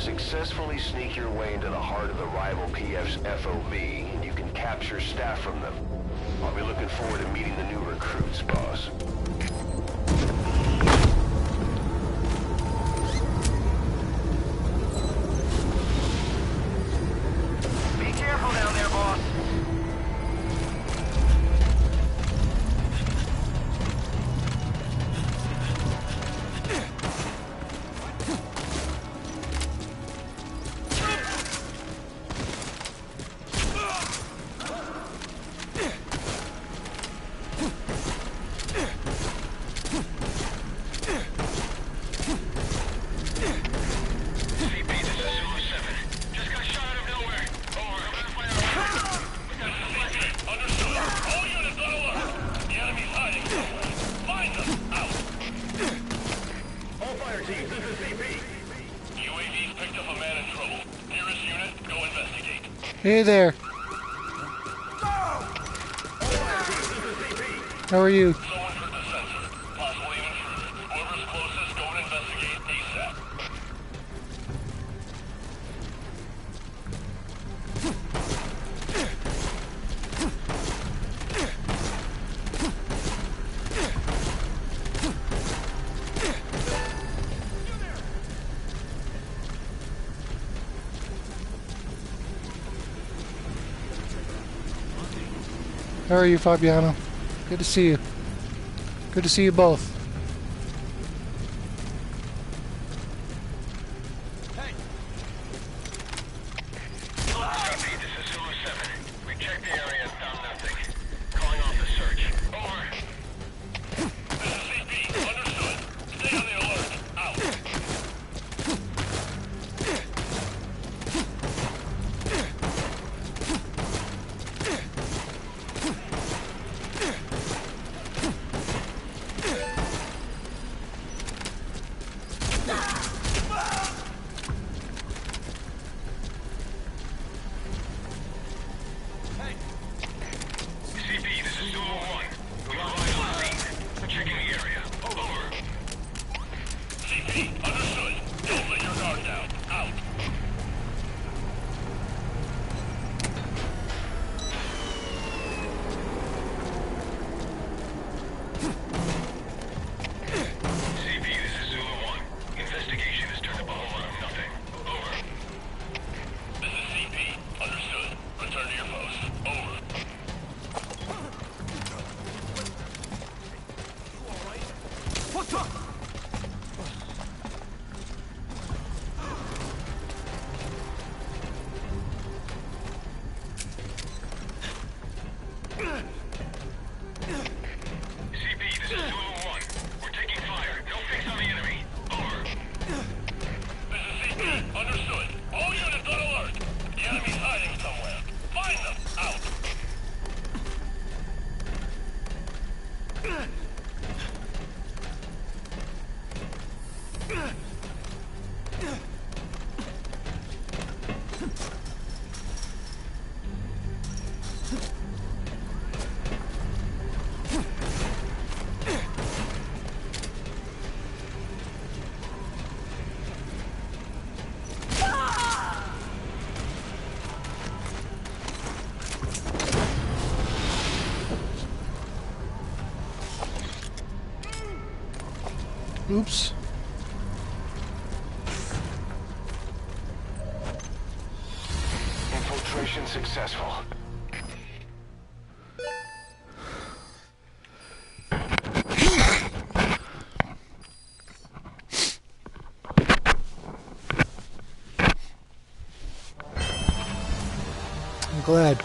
Successfully sneak your way into the heart of the rival PF's FOB, and you can capture staff from them. I'll be looking forward to meeting the new recruits, boss. Be careful down there, boss. Hey there. How are you? Someone took the sensor. Possibly even further. Whoever's closest, go and investigate ASAP. How are you, Fabiano? Good to see you. Good to see you both. Oops. Infiltration successful. I'm glad.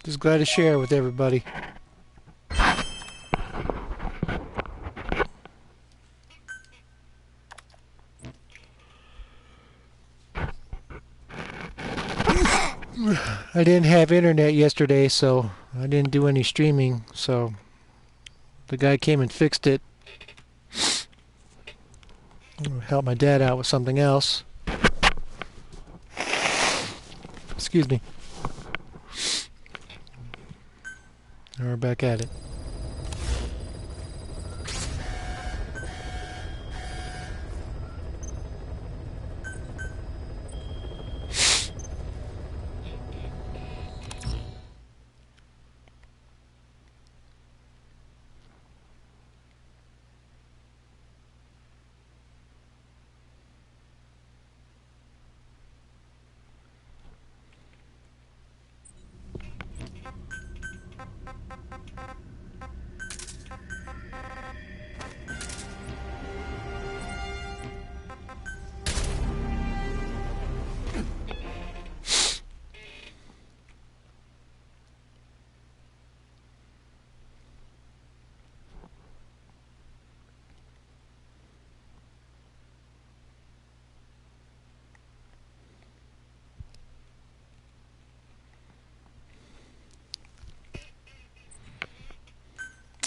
Just glad to share with everybody. I didn't have internet yesterday, so I didn't do any streaming, so the guy came and fixed it. Helped my dad out with something else. Excuse me. We're back at it.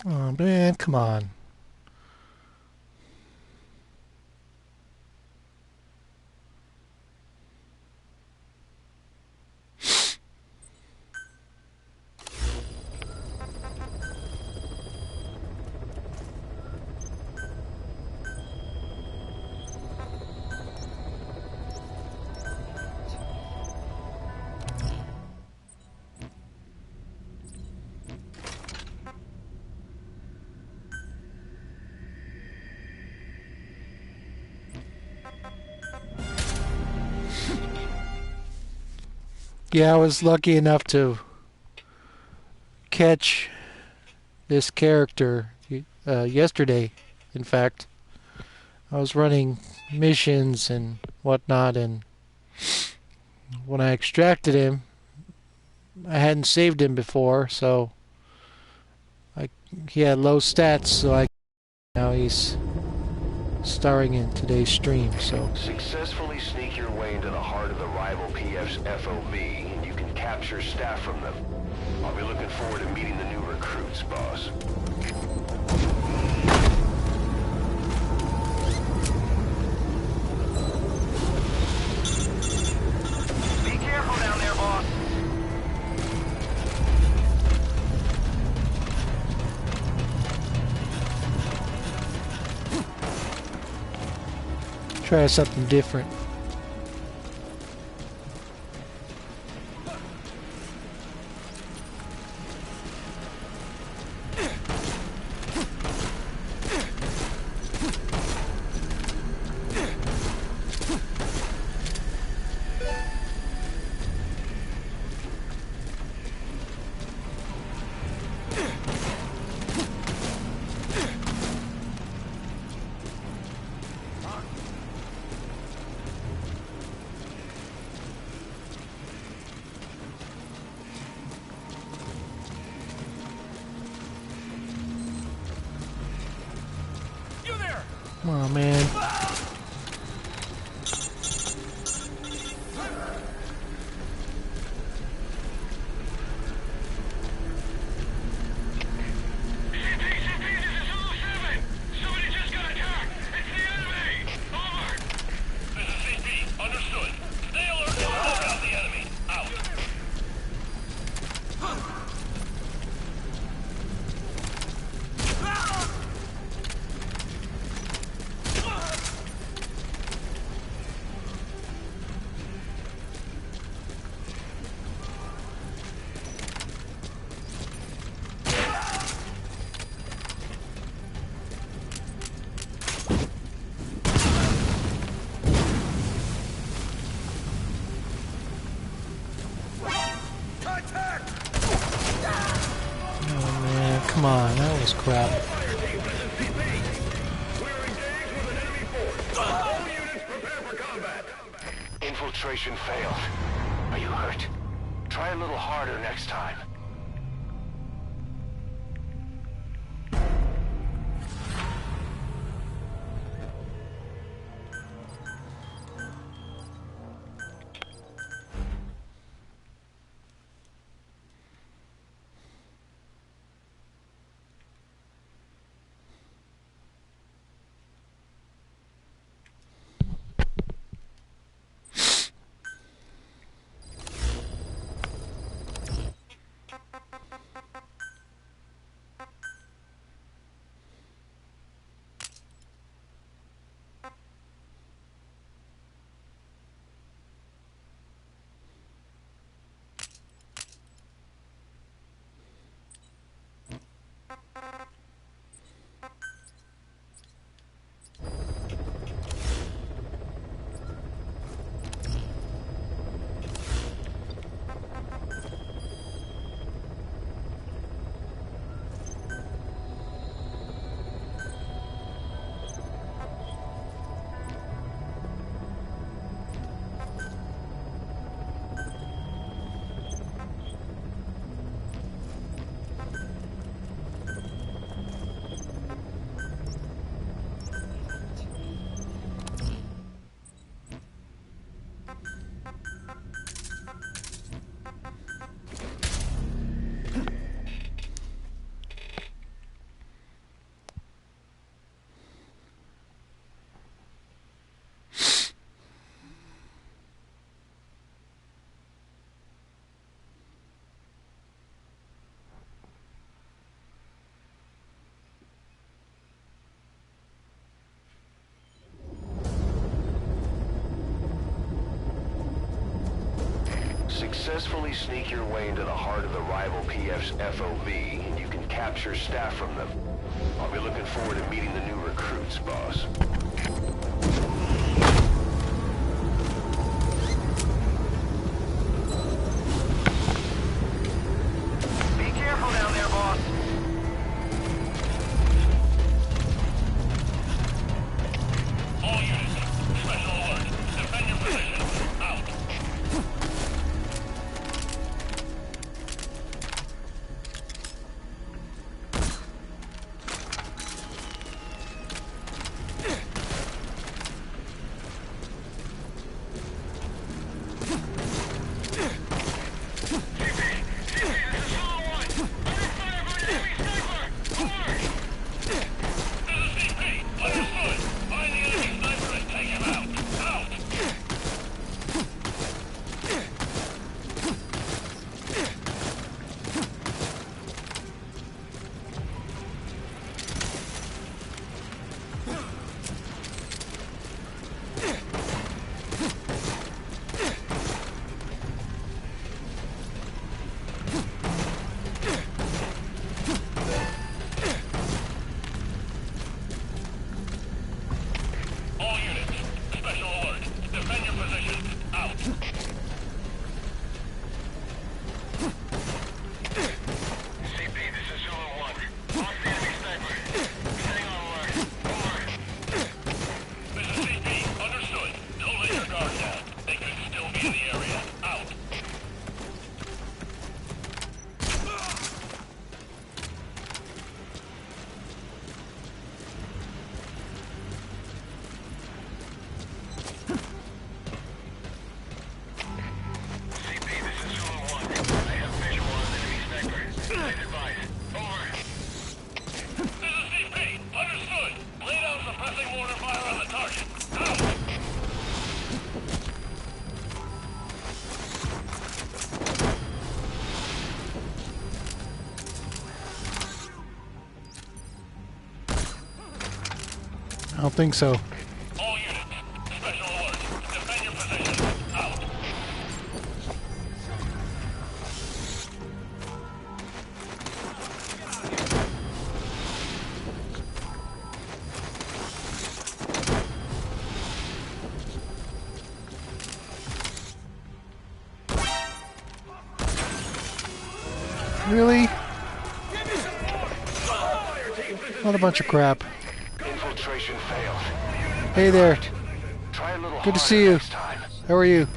Oh man, come on. Yeah, I was lucky enough to catch this character yesterday. In fact, I was running missions and whatnot, and when I extracted him, I hadn't saved him before, so he had low stats. So now he's starring in today's stream. So Successfully sneak your way into the heart of the rival PF's FOB, and you can capture staff from them. I'll be looking forward to meeting the new recruits, boss. Be careful down there, boss. try something different. Come on, man. Come on, that was crap. Infiltration failed. Are you hurt? Try a little harder next time. Successfully sneak your way into the heart of the rival PF's FOB, and you can capture staff from them. I'll be looking forward to meeting the new recruits, boss. Be careful down there, boss. All units, special alert. Defend your position. Out. I don't think so. All units, special alert. Defend your position. Out. Really? What a bunch of crap. Infiltration failed. Hey there. Try a little Good to harder see you. next time. How are you?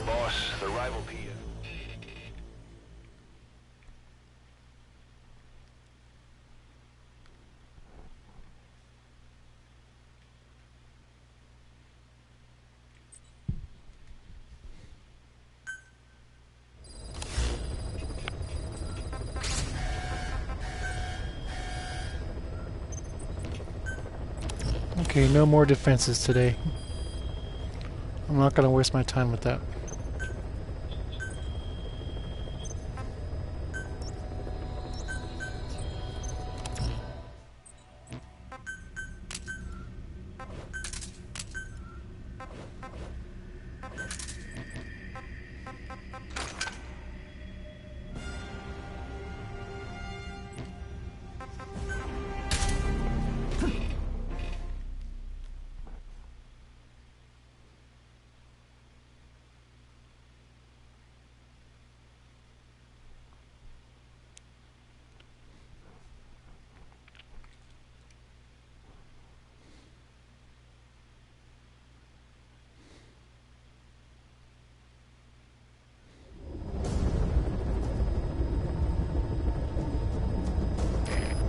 Boss, the rival PF. Okay, no more defenses today. I'm not going to waste my time with that.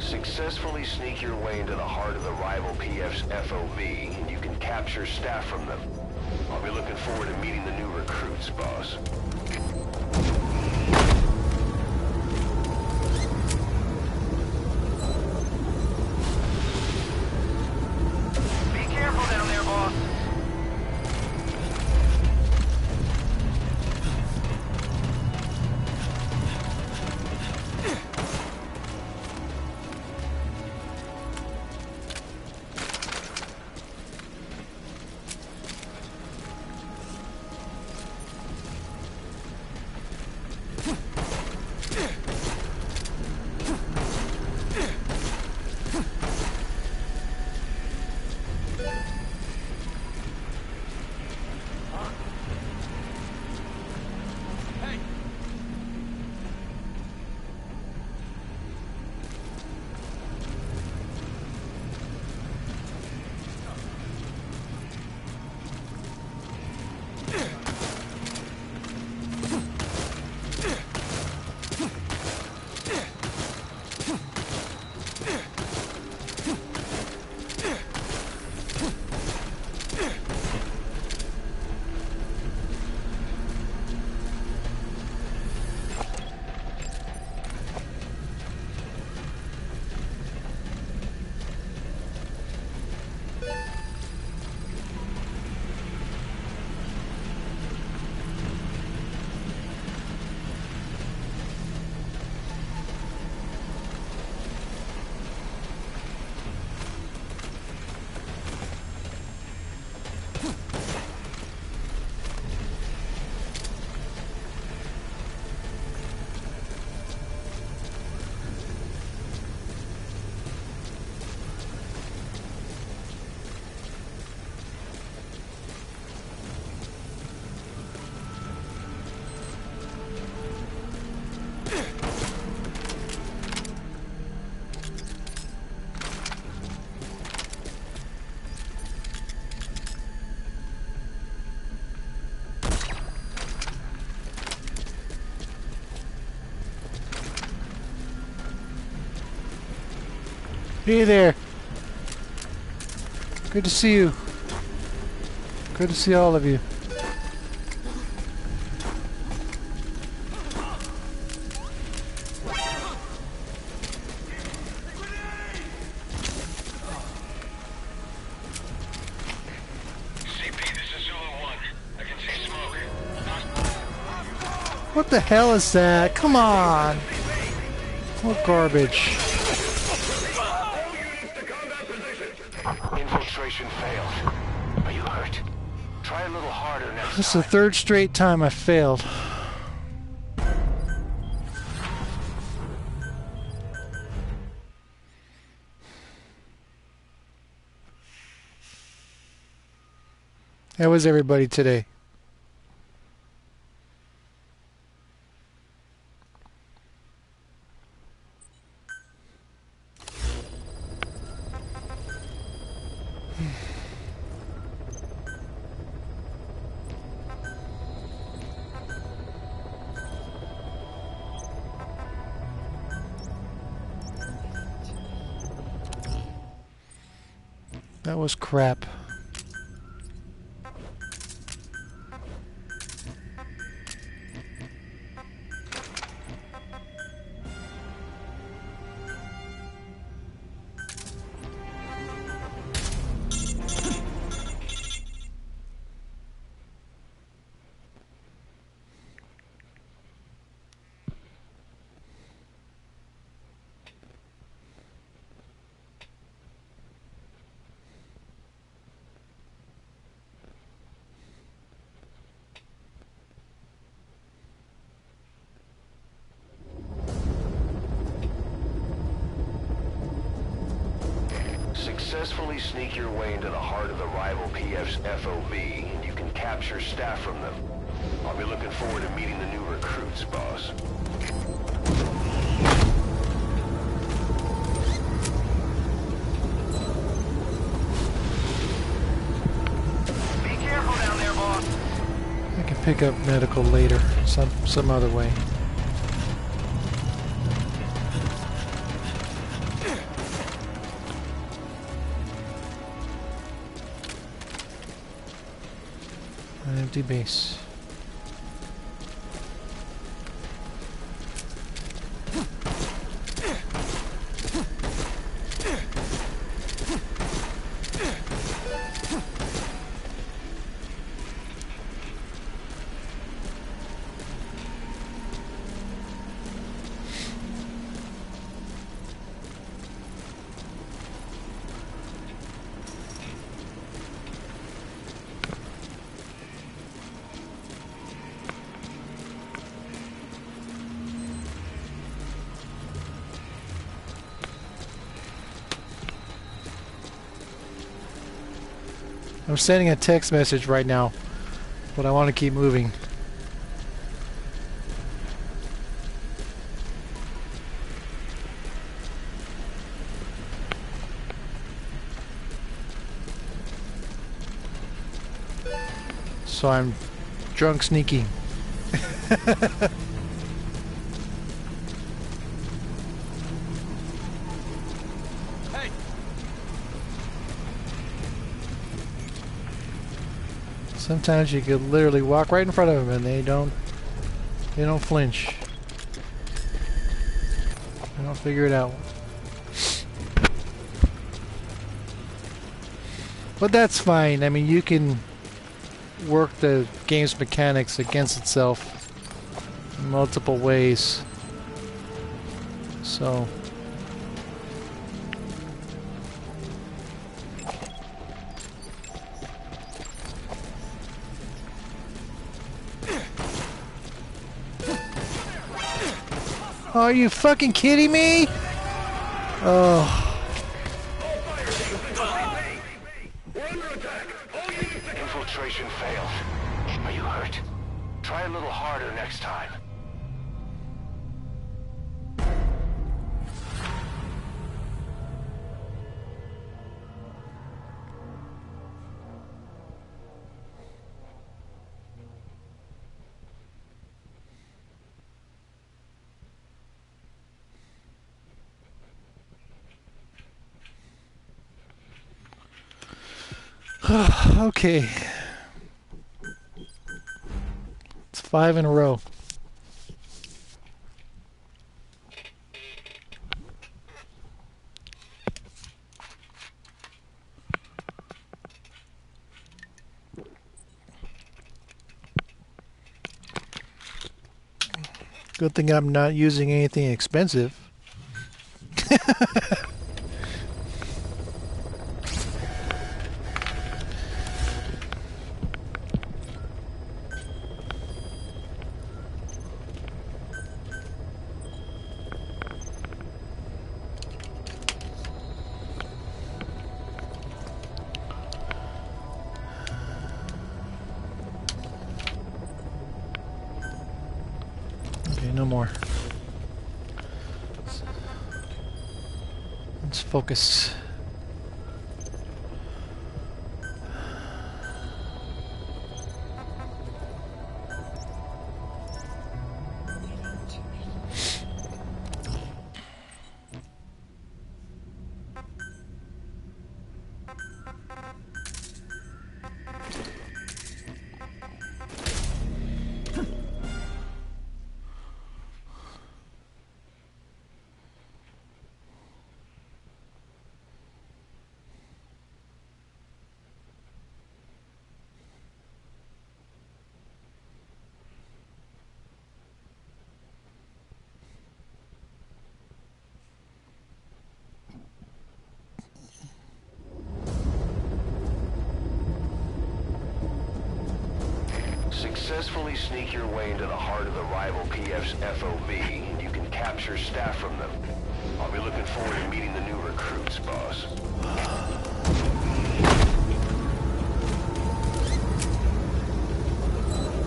Successfully sneak your way into the heart of the rival PF's FOB, and you can capture staff from them. I'll be looking forward to meeting the new recruits, boss. Be careful down there, boss. Hey there. Good to see you. Good to see all of you. What the hell is that? Come on! What garbage. Infiltration failed. Are you hurt? Try a little harder next This is time. the third straight time I failed. How was everybody today? That was crap. Successfully sneak your way into the heart of the rival PF's FOB, and you can capture staff from them. I'll be looking forward to meeting the new recruits, boss. Be careful down there, boss. I can pick up medical later, some other way. An empty base. I'm sending a text message right now, but I want to keep moving. So I'm drunk sneaking. Sometimes you could literally walk right in front of them and they don't flinch. They don't figure it out. But that's fine. I mean, you can work the game's mechanics against itself in multiple ways. So are you fucking kidding me? Oh. Infiltration failed. Are you hurt? Try a little harder next time. Okay. It's 5 in a row. Good thing I'm not using anything expensive. Okay, no more. Let's focus. Successfully sneak your way into the heart of the rival PF's FOB, and you can capture staff from them. I'll be looking forward to meeting the new recruits, boss.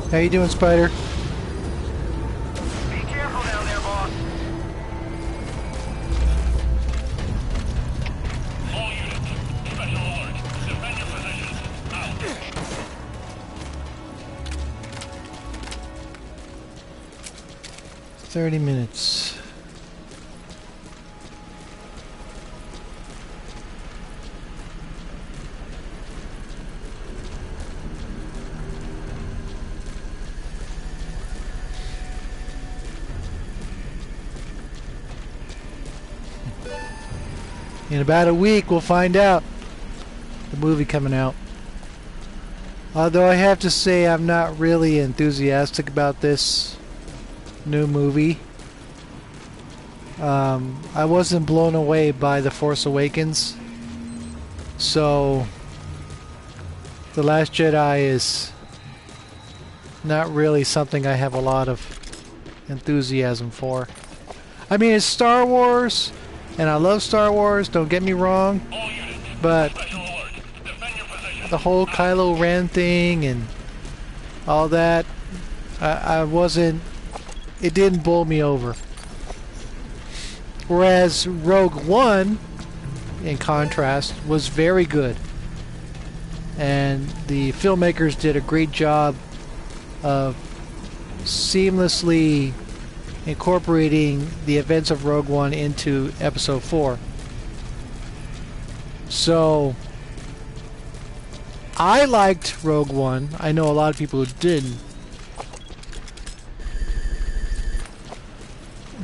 How you doing, Spider? Be careful down there, boss. All units, special alert. Defend your positions. Out. 30 minutes. In about a week, we'll find out the movie coming out. Although I have to say I'm not really enthusiastic about this new movie. I wasn't blown away by The Force Awakens, so The Last Jedi is not really something I have a lot of enthusiasm for. I mean, it's Star Wars, and I love Star Wars, don't get me wrong, but the whole Kylo Ren thing and all that, I wasn't, it didn't bowl me over. Whereas Rogue One, in contrast, was very good. And the filmmakers did a great job of seamlessly incorporating the events of Rogue One into Episode 4. So, I liked Rogue One. I know a lot of people who didn't.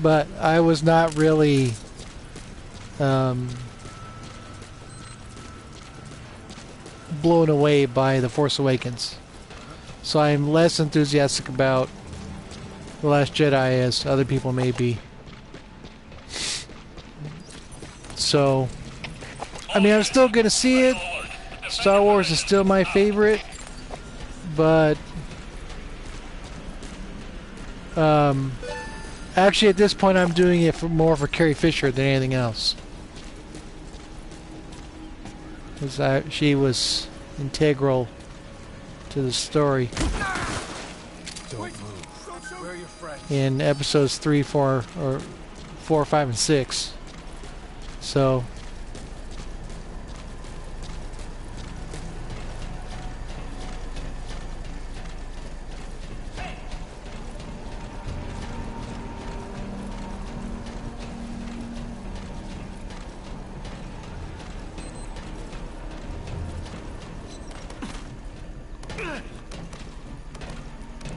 But I was not really blown away by The Force Awakens. So I'm less enthusiastic about The Last Jedi as other people may be. So, I mean, I'm still going to see it. Star Wars is still my favorite. But actually, at this point, I'm doing it more for Carrie Fisher than anything else. Because she was integral to the story. Don't move. Where are your friends? In episodes 3, 4, or 4, 5, and 6. So.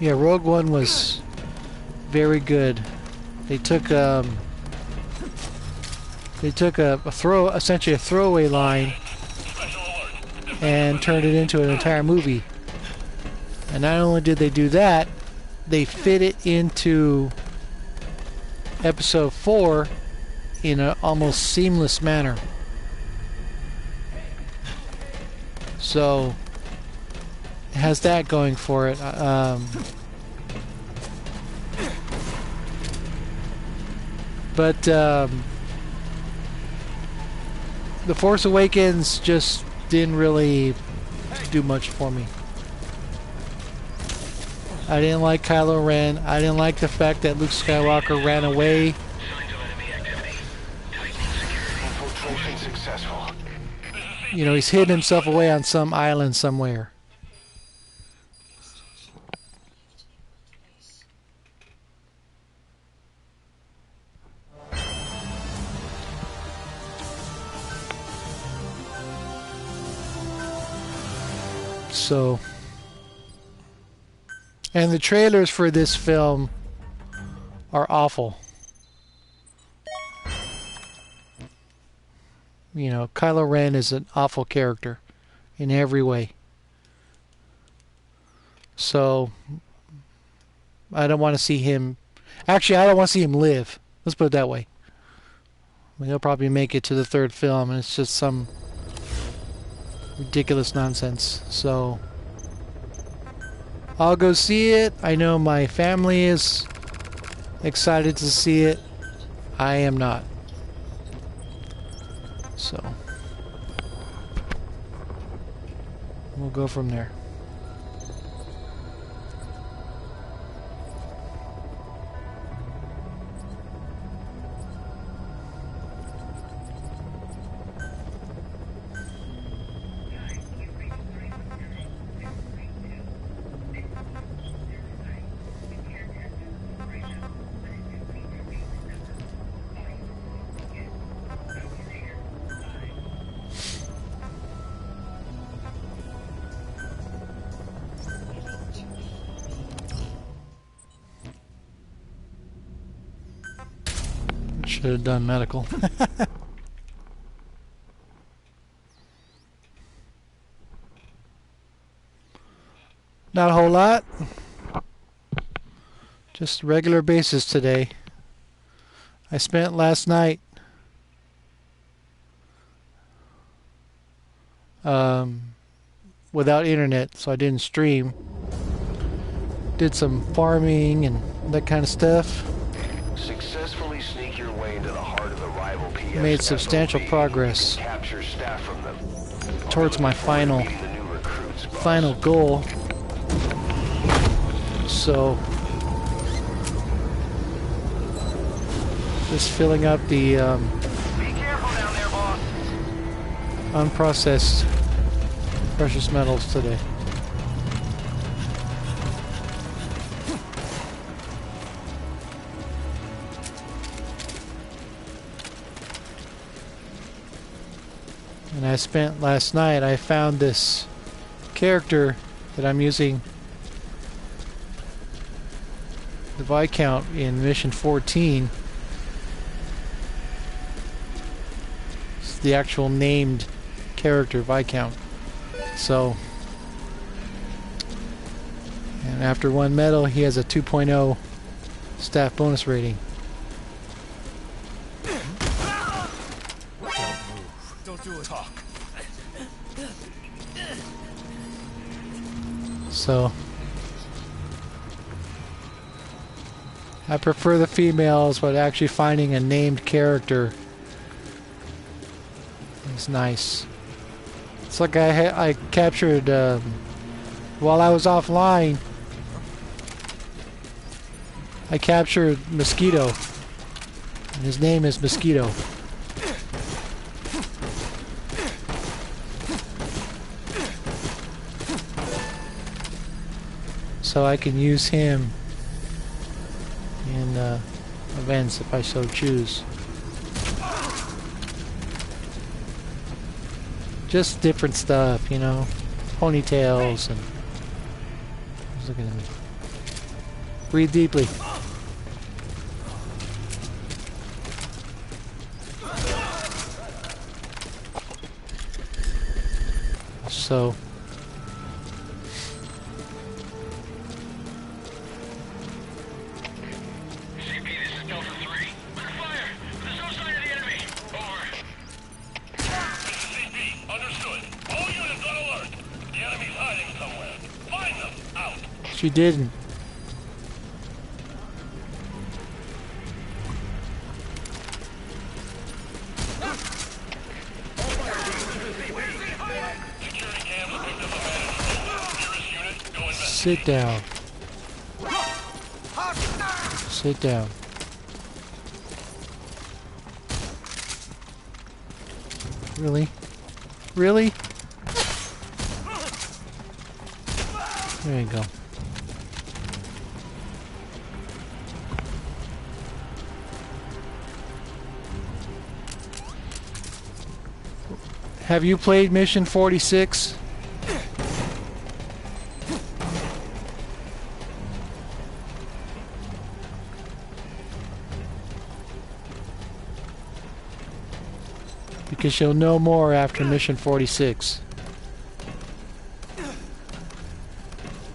Yeah, Rogue One was very good. They took essentially a throwaway line and turned it into an entire movie. And not only did they do that, they fit it into episode 4 in an almost seamless manner. So it has that going for it. But The Force Awakens just didn't really do much for me. I didn't like Kylo Ren. I didn't like the fact that Luke Skywalker ran away. Infiltration successful. You know, he's hidden himself away on some island somewhere. So, and the trailers for this film are awful. You know, Kylo Ren is an awful character in every way. So, I don't want to see him... Actually, I don't want to see him live. Let's put it that way. I mean, he'll probably make it to the third film, and it's just some ridiculous nonsense. So, I'll go see it. I know my family is excited to see it. I am not. So, we'll go from there. Should have done medical. Not a whole lot. Just regular basis today. I spent last night without internet, so I didn't stream. Did some farming and that kind of stuff. Successfully sneak your way into the heart of the rival PF. Made substantial progress Capture staff from them. towards my final Meeting the new recruits, boss. final goal. So, just filling up the Be careful down there, boss. unprocessed precious metals today. And I spent last night, I found this character that I'm using, the Viscount, in mission 14. It's the actual named character, Viscount. So, and after one medal, he has a 2.0 staff bonus rating. Don't do it. Talk. So, I prefer the females, but actually finding a named character is nice. It's like I captured, while I was offline, I captured Mosquito, and his name is Mosquito. So I can use him in events if I so choose. Just different stuff, you know, ponytails and. Who's looking at me? Breathe deeply. So CP, this is Delta 3. Clear fire! There's no sign of the enemy. Over. This is CP. Understood. All units on alert. The enemy's hiding somewhere. Find them. Out. she didn't. Security cams picked up a man. Nearest unit, go investigate. Sit down. Sit down. Really? Really? There you go. Have you played Mission 46? Because you'll know more after Mission 46.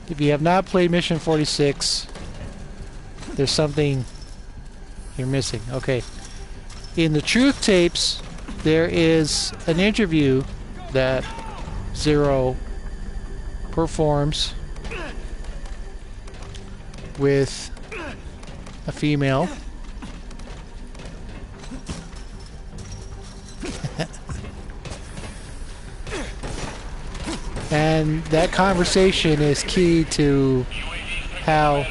If you have not played Mission 46, there's something you're missing. Okay. In the truth tapes, there is an interview that Zero performs with a female. And that conversation is key to how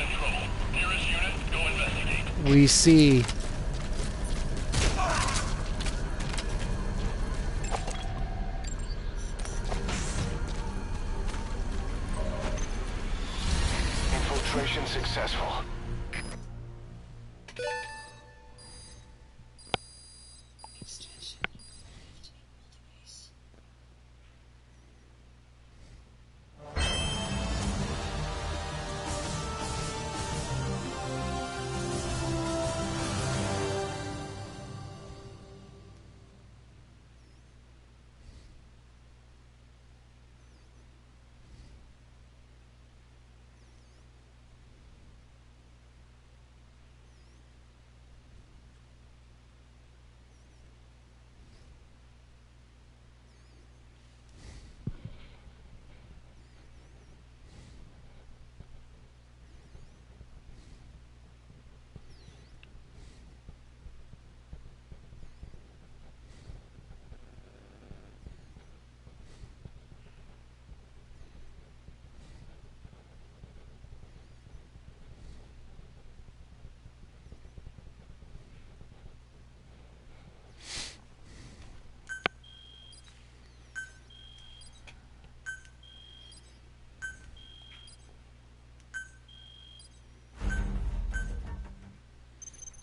we see Infiltration successful.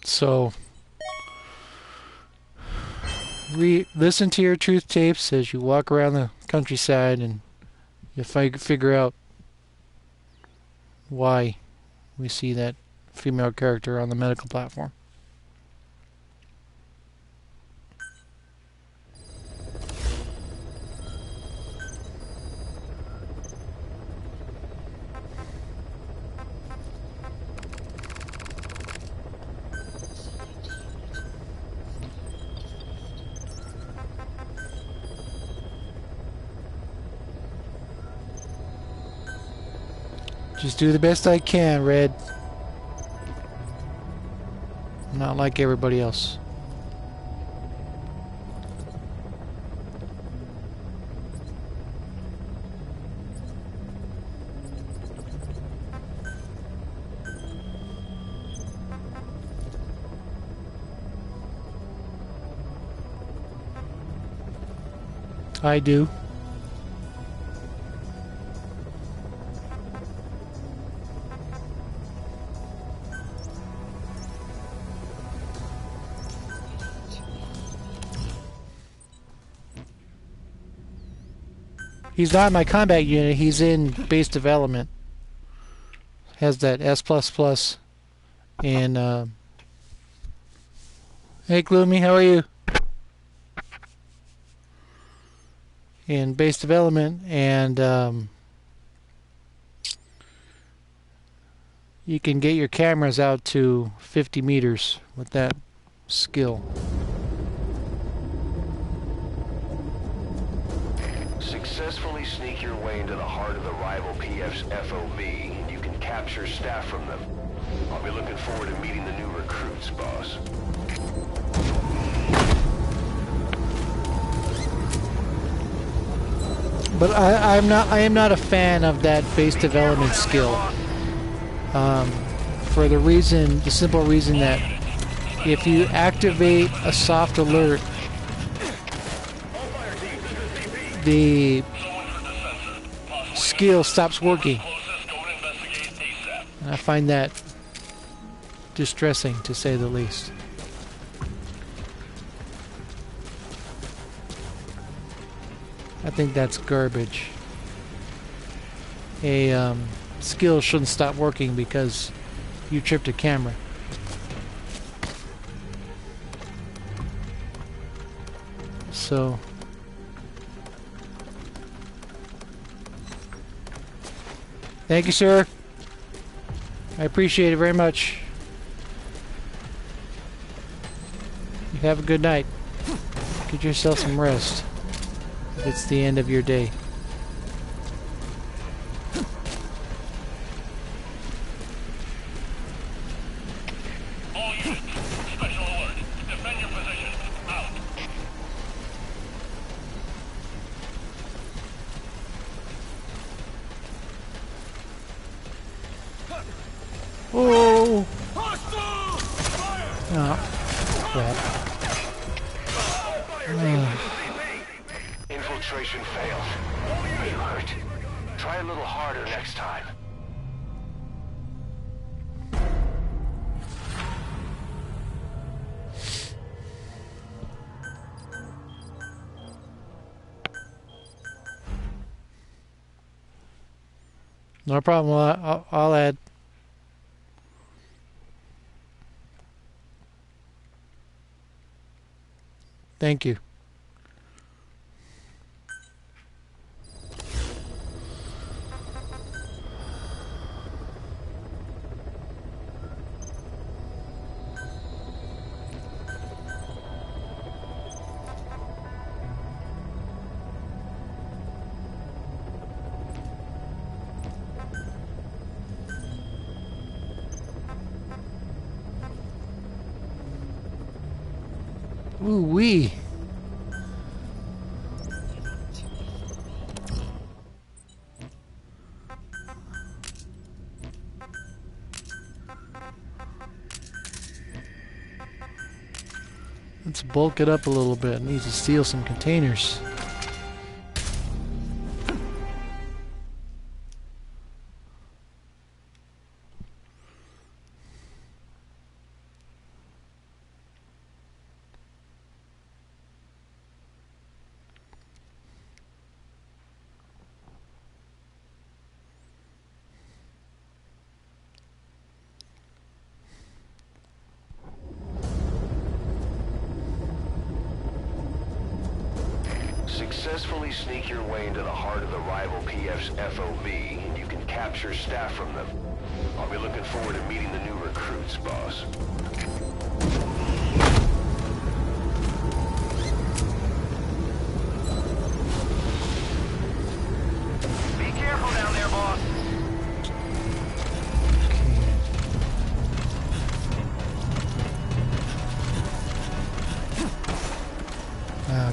So, listen to your truth tapes as you walk around the countryside, and you figure out why we see that female character on the medical platform. Just do the best I can, Red. I'm not like everybody else. I do. He's not in my combat unit, he's in base development. has that S++, and hey Gloomy, how are you? In base development, and you can get your cameras out to 50 meters with that skill. Successfully sneak your way into the heart of the rival PF's FOB, and you can capture staff from them. I'll be looking forward to meeting the new recruits, boss. But I am not a fan of that base development skill. For the simple reason that if you activate a soft alert, the skill stops working. And I find that distressing, to say the least. I think that's garbage. A skill shouldn't stop working because you tripped a camera. So thank you, sir. I appreciate it very much. You have a good night. Get yourself some rest. It's the end of your day. All units, special alert. Defend your position. Out. Oh! Oh, crap. Infiltration failed. You hurt. Try a little harder next time. No problem. I'll add. Thank you. Ooh-wee. Let's bulk it up a little bit. Need to steal some containers. Successfully sneak your way into the heart of the rival PF's FOB, and you can capture staff from them. I'll be looking forward to meeting the new recruits, boss. Be careful down there, boss.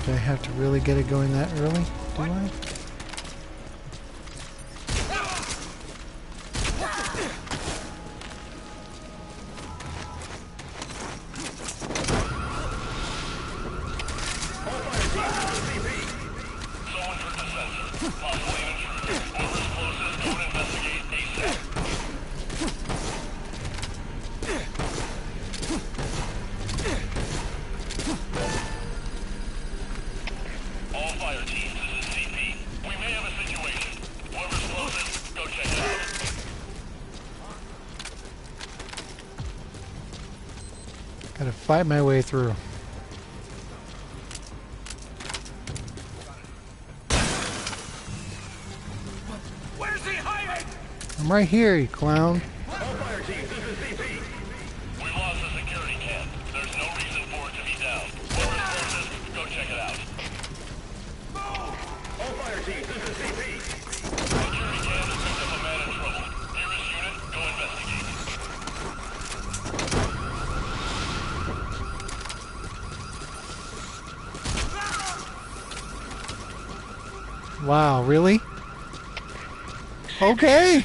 Do I have to really get it going that early? Do I? fight my way through. Where's he hiding? I'm right here, you clown. All fire teams, this is CP. We lost the security camp. There's no reason for it to be down. Whoever's closest, go check it out. All fire teams, this is CP. Security camp has picked up a man in trouble. Nearest unit, go investigate. Wow, really? Okay,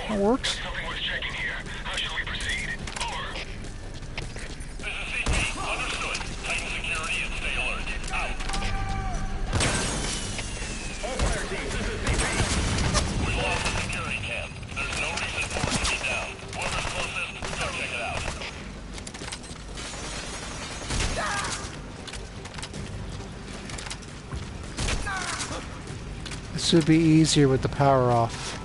that works. Something worth checking here. How should we proceed? Over. This is CP. Understood. Tighten security and stay alert. Out. All fire teams, this is CP. We lost the security camp. There's no reason for it to be down. Whoever's closest, go check it out. This should be easier with the power off.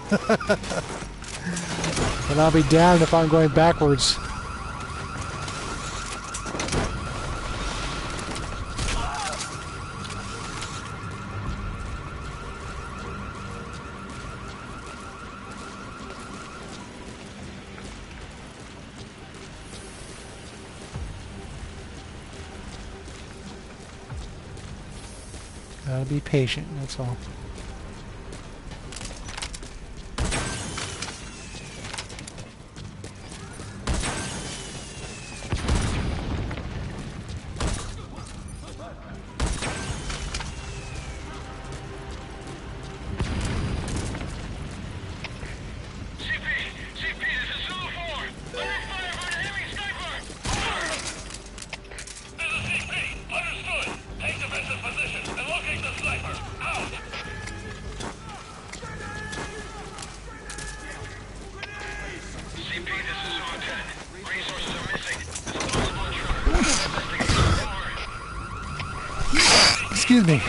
And I'll be damned if I'm going backwards. Gotta be patient, that's all. Excuse me.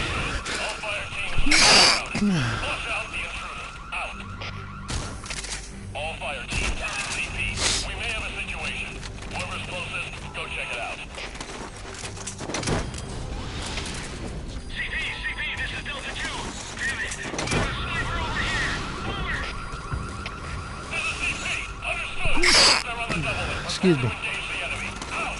All fire teams, CP. We may have a situation. Whoever's closest, go check it out. CP, this is Delta 2. Damn it, we have a sniper over here. Over. This is CP. Understood. They're on the double. Excuse me. Engage the enemy. Out.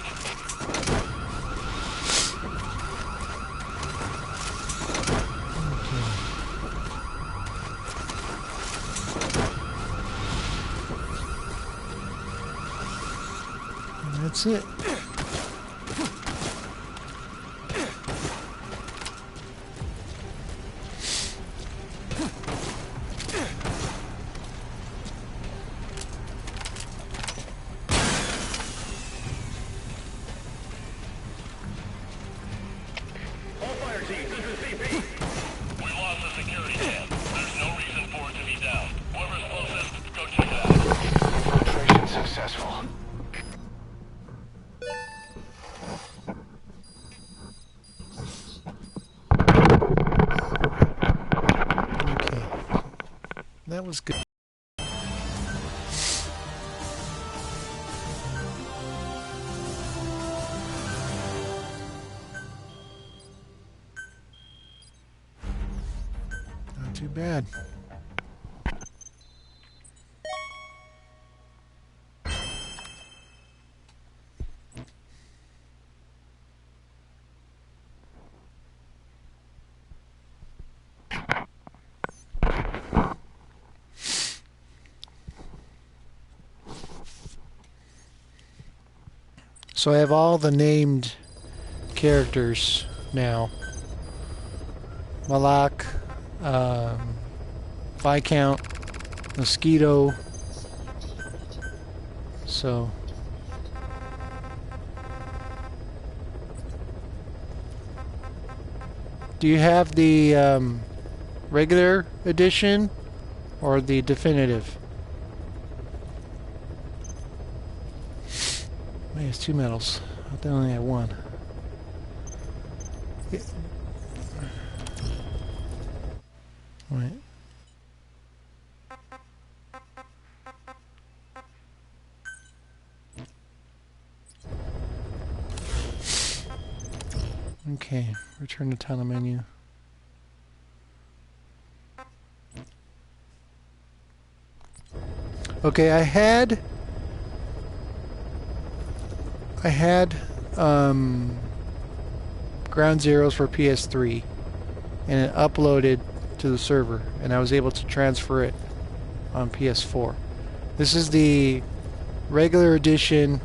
That's it. All fire teams, this is CP. We lost the security camp. There's no reason for it to be down. Whoever's closest, go check it out. Infiltration successful. Okay. That was good. Not too bad. So I have all the named characters now. Malak, Viscount, Mosquito. So do you have the regular edition or the definitive? Wait, it's 2 medals. I thought I only had 1. Yeah. Right. Okay, return to title menu. Okay, I had Ground Zeroes for PS3, and it uploaded to the server, and I was able to transfer it on PS4. This is the regular edition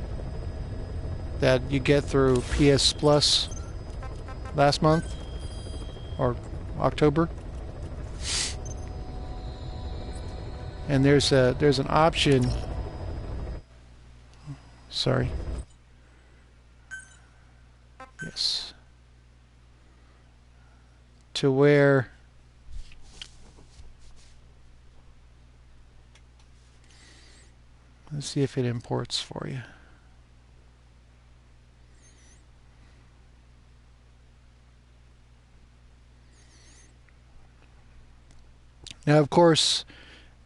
that you get through PS Plus last month or October. And there's an option. Sorry. Yes. To where let's see if it imports for you. Now, of course,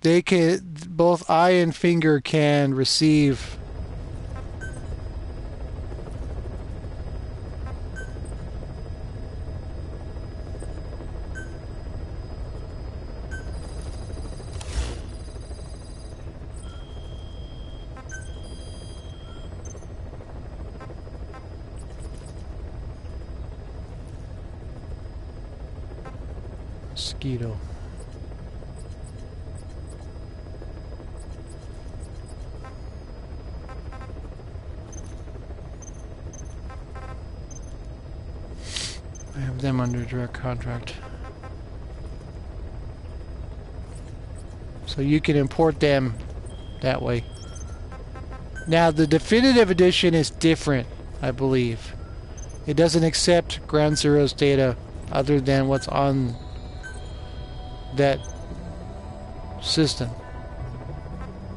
they can, both eye and finger can receive mosquito. I have them under direct contract. So you can import them that way. Now the definitive edition is different, I believe. It doesn't accept Ground Zeroes data other than what's on that system,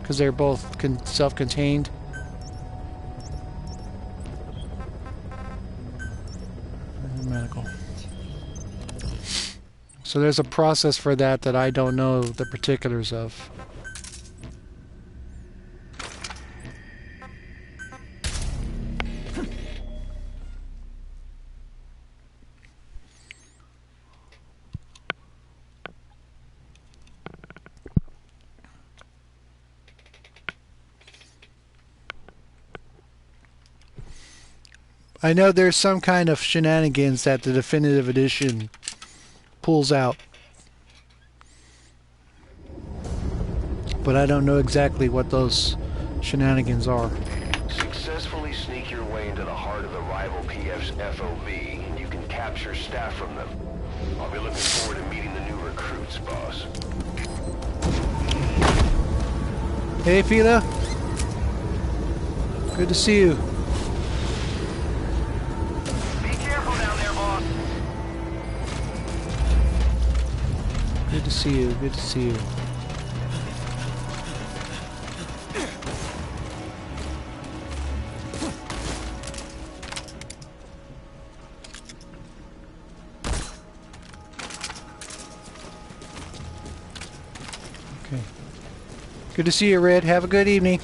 because they're both self-contained. Medical. So there's a process for that I don't know the particulars of. I know there's some kind of shenanigans that the definitive edition pulls out, but I don't know exactly what those shenanigans are. Successfully sneak your way into the heart of the rival PF's FOB, and you can capture staff from them. I'll be looking forward to meeting the new recruits, boss. Hey, Fila. Good to see you. Good to see you, good to see you. Okay. Good to see you, Red. Have a good evening.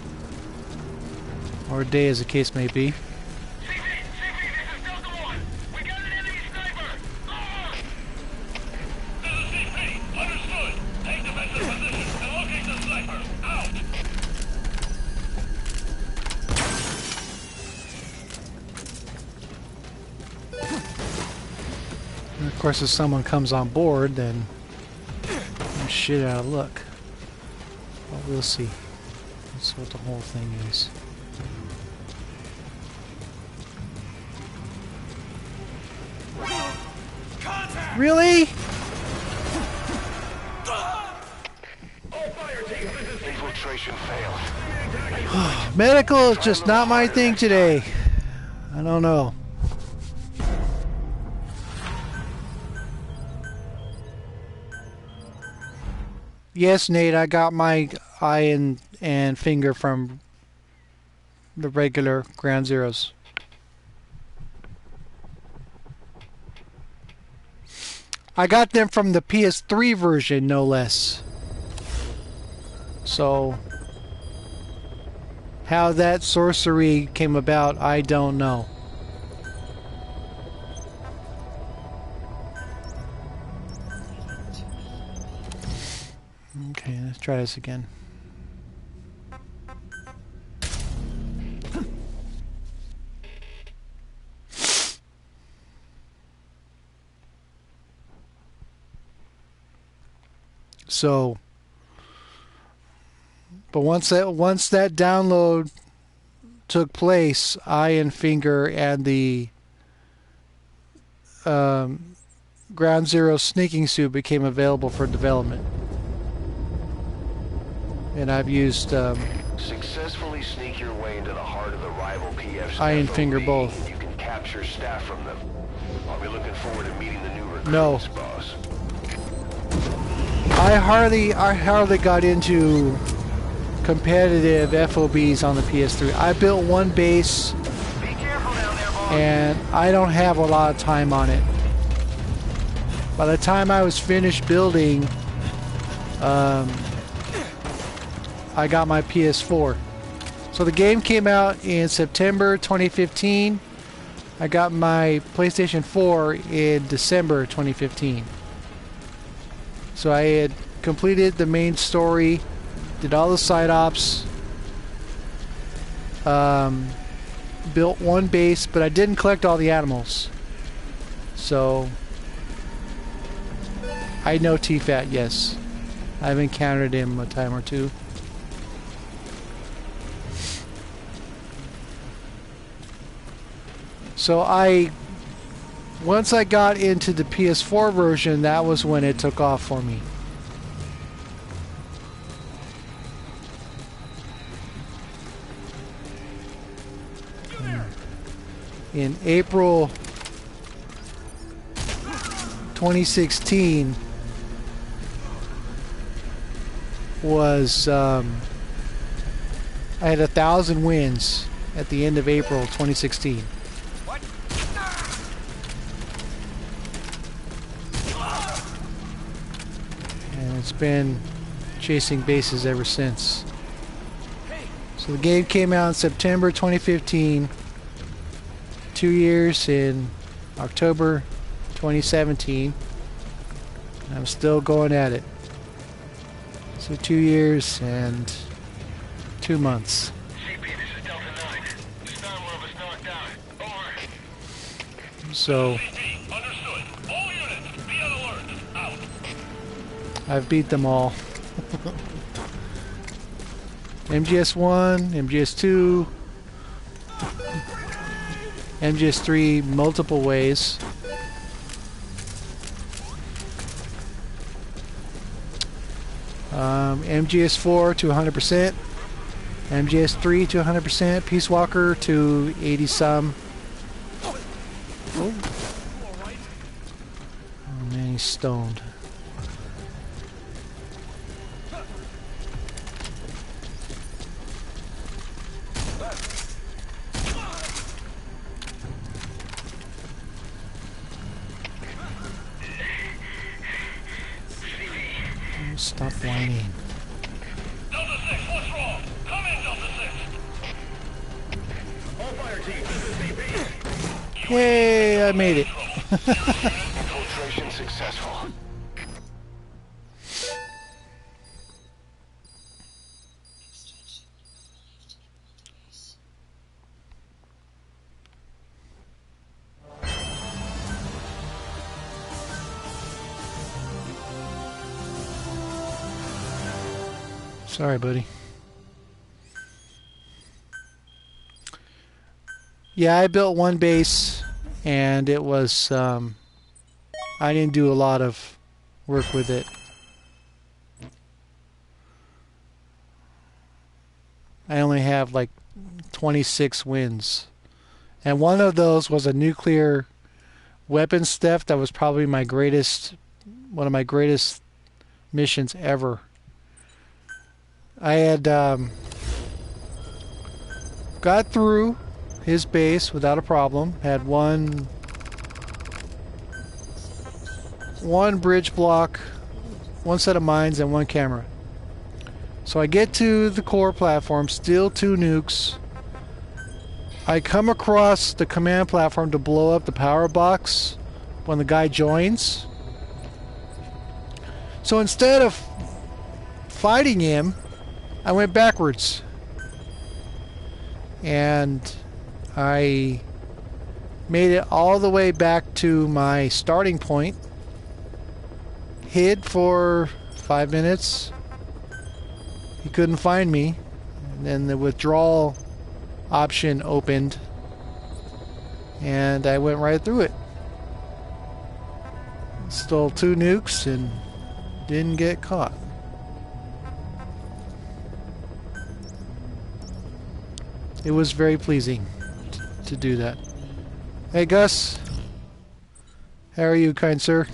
Or day, as the case may be. Of course, if someone comes on board, then I'm shit out of luck. But we'll see. That's what the whole thing is. Really? Infiltration failed. Medical is just not my thing today. I don't know. Yes, Nate, I got my eye and finger from the regular Ground Zeroes. I got them from the PS3 version, no less. So, how that sorcery came about, I don't know. Okay, let's try this again. So, but once that download took place, Iron Finger and the Ground Zero sneaking suit became available for development. And I've used Successfully sneak your way into the heart of the rival PF's Iron FOB, Finger both. and you can capture staff from them. I'll be looking forward to meeting the new recruits, No. boss. I hardly got into competitive FOBs on the PS3. I built one base, Be careful down there, boss. and I don't have a lot of time on it. By the time I was finished building, I got my PS4. So the game came out in September 2015. I got my PlayStation 4 in December 2015. So I had completed the main story, did all the side ops, built one base, but I didn't collect all the animals. So I know T-Fat, yes. I've encountered him a time or two. So once I got into the PS4 version, that was when it took off for me. In April 2016 was I had 1,000 wins at the end of April 2016. And it's been chasing bases ever since. So the game came out in September 2015. 2 years in October 2017. I'm still going at it. So 2 years and 2 months. CP, this is Delta 9. There's 9 more of us knocked out. Over. So CP, understood. All units, be on alert. Out. I've beat them all. MGS1, MGS2, MGS3 multiple ways. MGS4 to 100%, MGS3 to 100%, Peace Walker to 80 some. Oh man, he's stoned. Stop whining. Delta 6, what's wrong? Come in, Delta 6. All fire team, this is CP. Yay, I made it. Infiltration successful. Sorry, buddy. Yeah, I built one base, and it was, I didn't do a lot of work with it. I only have like 26 wins. And one of those was a nuclear weapons theft that was probably my greatest, one of my greatest missions ever. I had got through his base without a problem. Had one bridge block, one set of mines, and one camera. So I get to the core platform, steal 2 nukes. I come across the command platform to blow up the power box when the guy joins. So instead of fighting him, I went backwards. And I made it all the way back to my starting point. Hid for 5 minutes. He couldn't find me. And then the withdrawal option opened. And I went right through it. Stole 2 nukes and didn't get caught. It was very pleasing to do that. Hey Gus, how are you, kind sir?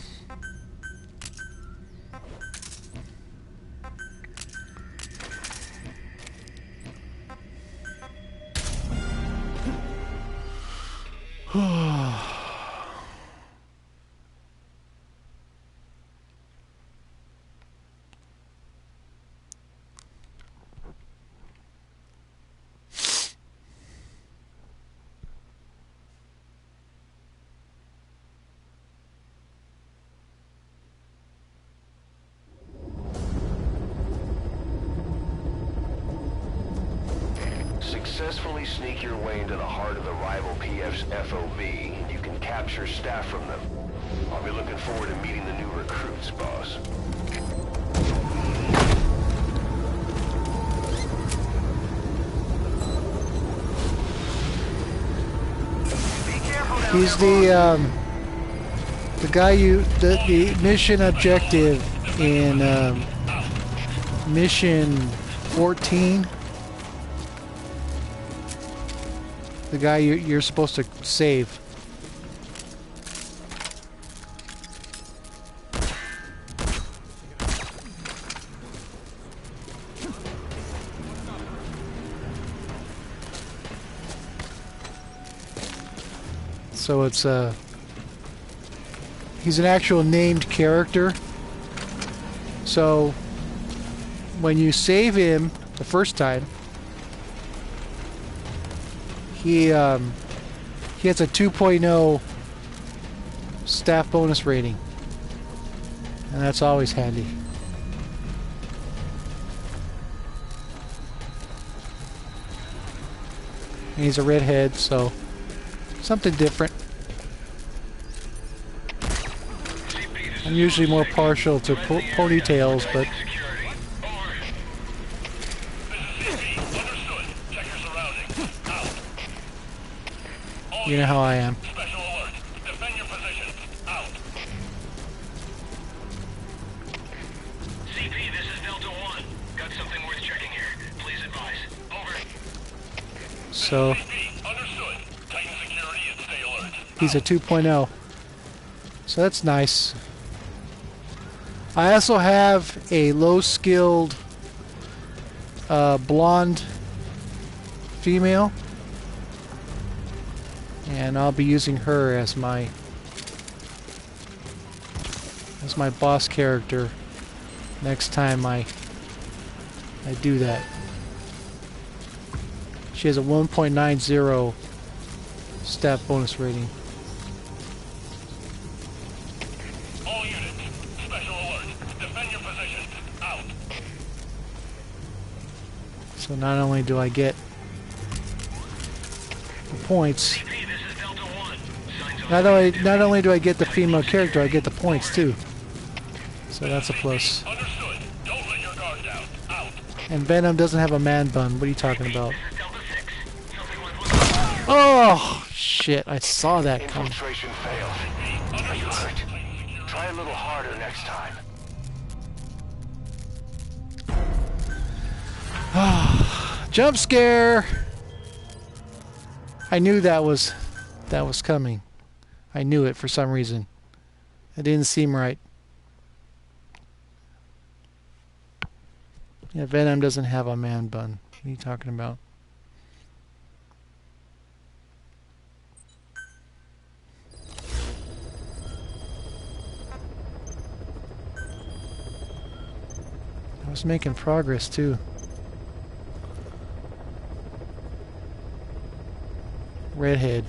Successfully sneak your way into the heart of the rival PF's FOB, and you can capture staff from them. I'll be looking forward to meeting the new recruits, boss. He's the guy the mission objective in mission 14. The guy you're supposed to save. So it's he's an actual named character. So when you save him the first time, he has a 2.0 staff bonus rating, and that's always handy. And he's a redhead, so something different. I'm usually more partial to ponytails, but you know how I am. Special alert. Defend your position. Out. CP, this is Delta 1. Got something worth checking here. Please advise. Over. So CP, understood. Tighten security and stay alert. he's a 2.0. So that's nice. I also have a low-skilled blonde female. And I'll be using her as my boss character next time I do that. She has a 1.90 staff bonus rating. All units, special alert. Defend your position. Out. So not only do I get the points, CP, this is Delta 1. Signs not only do I get the female character, I get the points too. So that's a plus. Understood. Don't let your guard down. Out. And Venom doesn't have a man bun. What are you talking about? This is Delta 6. Something went wrong. Oh shit! I saw that coming. Infiltration failed. Are you hurt? Try a little harder next time. Jump scare! I knew that was coming. I knew it for some reason. It didn't seem right. Yeah, Venom doesn't have a man bun. What are you talking about? I was making progress too. Redhead.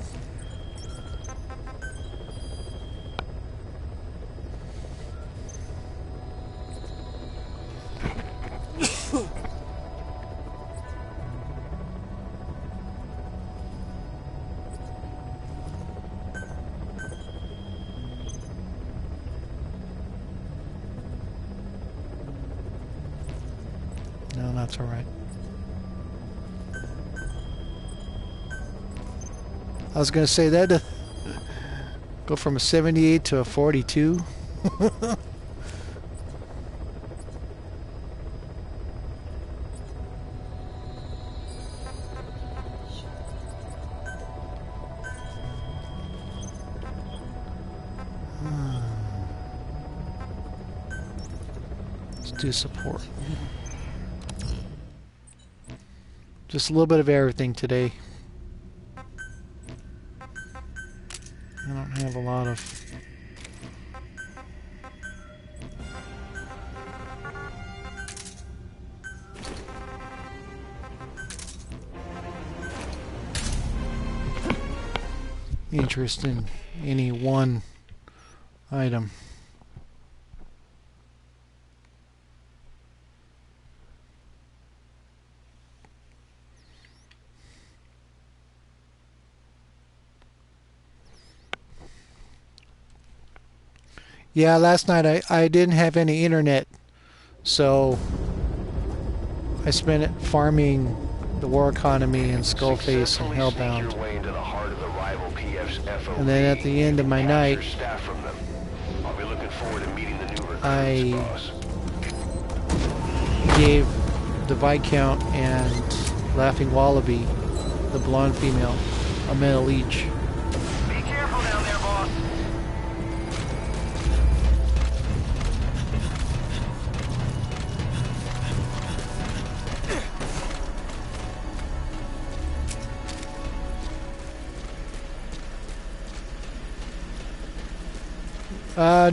That's all right. I was gonna say that go from a 78 to a 42. Let's do support. Just a little bit of everything today. I don't have a lot of... interest in any one item. Yeah, last night I didn't have any internet, so I spent it farming the war economy and Skullface and Hellbound. And then at the end of my night, I gave the Viscount and Laughing Wallaby, the blonde female, a medal each. Be careful down there, boss.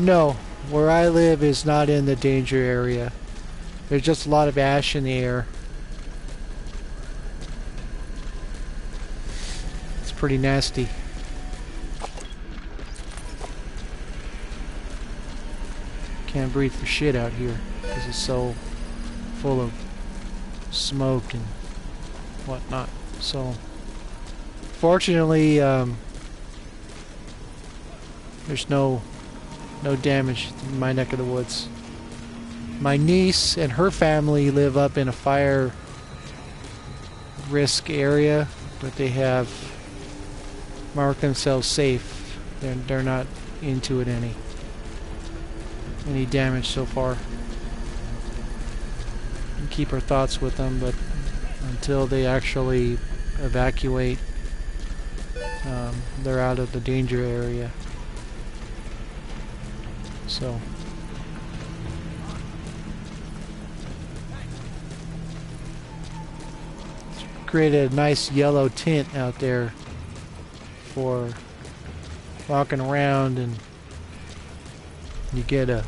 No. Where I live is not in the danger area. There's just a lot of ash in the air. It's pretty nasty. Can't breathe for shit out here because it's so full of smoke and whatnot. So, fortunately, there's no damage in my neck of the woods. My niece and her family live up in a fire risk area, but they have marked themselves safe. They're not into it any damage so far. And keep our thoughts with them, but until they actually evacuate, they're out of the danger area. So created a nice yellow tint out there for walking around, and you get a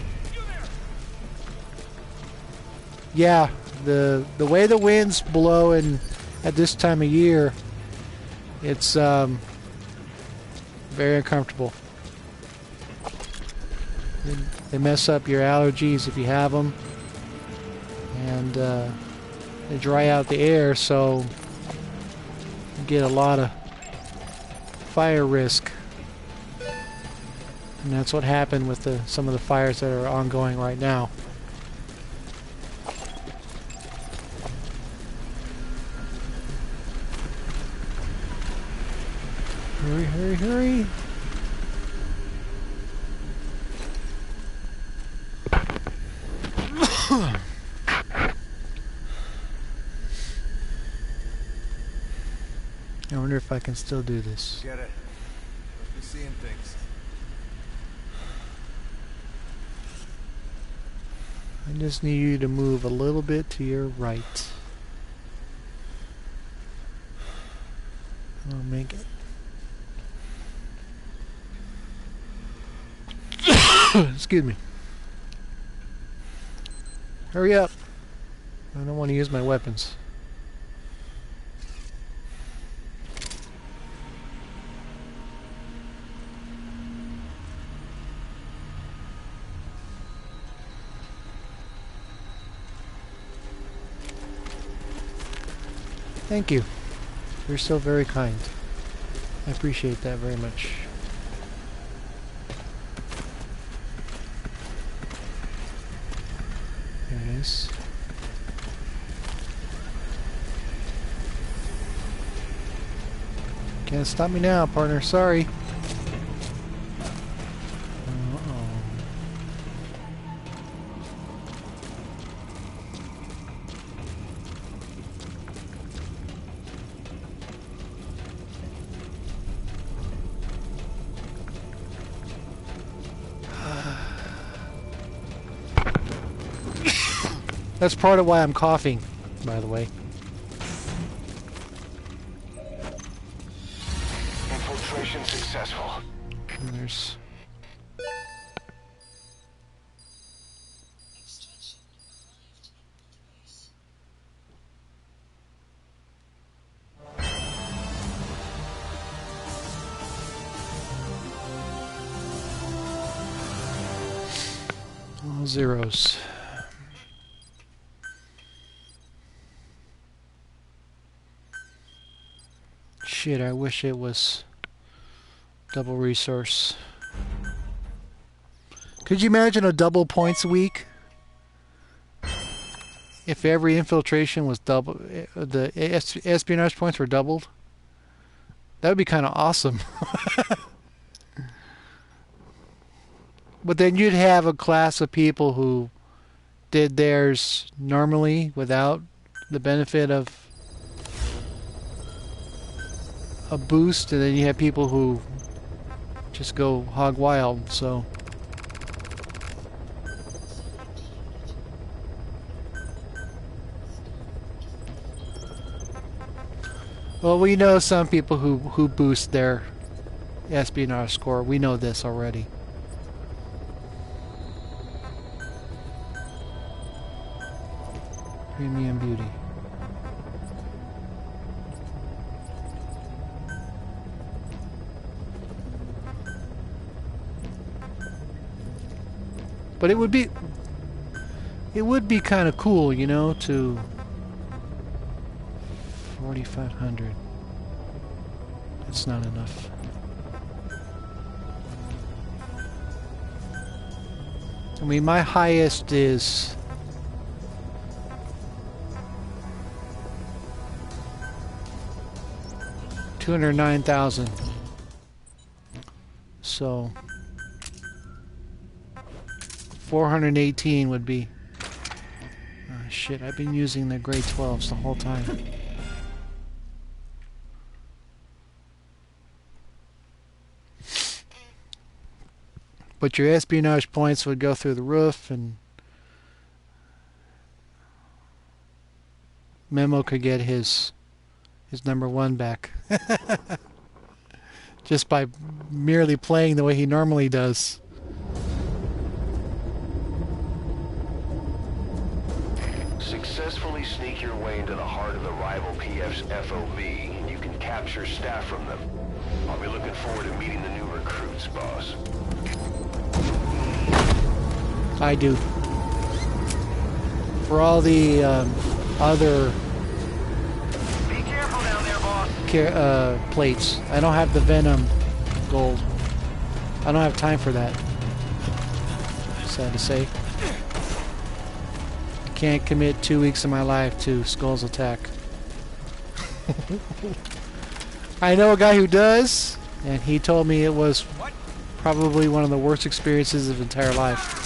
the way the winds blow and at this time of year, it's very uncomfortable. They mess up your allergies if you have them, and they dry out the air, so you get a lot of fire risk. And that's what happened with some of the fires that are ongoing right now. Hurry, hurry, hurry! I wonder if I can still do this. Get it. Must be seeing things. I just need you to move a little bit to your right. I'll make it. Excuse me. Hurry up. I don't want to use my weapons. Thank you. You're so very kind. I appreciate that very much. There it is. Can't stop me now, partner. Sorry. That's part of why I'm coughing, by the way. Infiltration successful. And there's... all zeros. Shit, I wish it was double resource. Could you imagine a double points week? If every infiltration was double, the espionage points were doubled? That would be kind of awesome. But then you'd have a class of people who did theirs normally without the benefit of a boost, and then you have people who just go hog wild. So well, we know some people who boost their espionage score. We know this already. Premium beauty. But it would be kind of cool, you know, to 4,500. That's not enough. I mean, my highest is 209,000. So 418 would be... oh shit, I've been using the grade 12s the whole time. But your espionage points would go through the roof, and Memo could get his #1 back. Just by merely playing the way he normally does. Successfully sneak your way into the heart of the rival PF's FOB, and you can capture staff from them. I'll be looking forward to meeting the new recruits, boss. I do. For all the other Be careful down there, boss. plates, I don't have the Venom gold. I don't have time for that. Sad to say. Can't commit 2 weeks of my life to Skull's attack. I know a guy who does, and he told me it was probably one of the worst experiences of his entire life.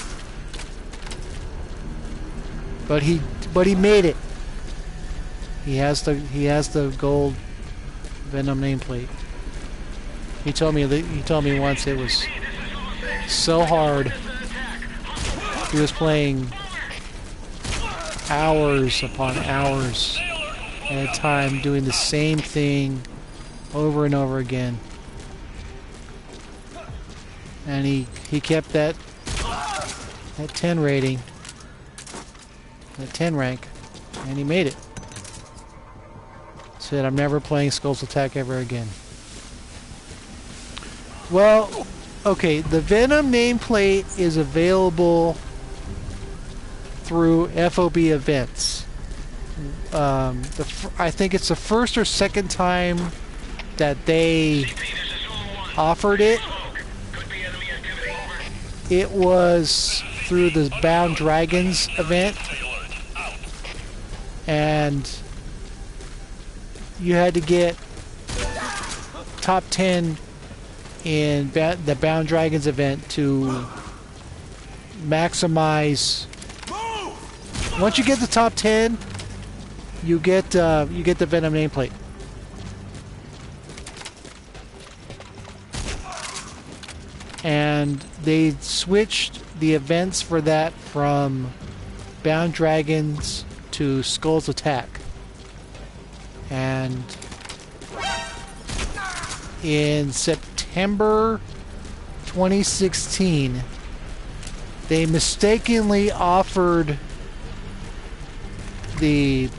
But he made it. He has the gold Venom nameplate. He told me once it was so hard. He was playing hours upon hours at a time, doing the same thing over and over again. And he kept that 10 rating, that 10 rank, and he made it. Said, I'm never playing Skull's Attack ever again. Well, okay, the Venom nameplate is available through FOB events. I think it's the first or second time that they offered it. It was through the Bound Dragons event, and you had to get top 10 in the Bound Dragons event to maximize. Once you get the top 10, you get the Venom nameplate. And they switched the events for that from Bound Dragons to Skull's Attack. And in September 2016, they mistakenly offered they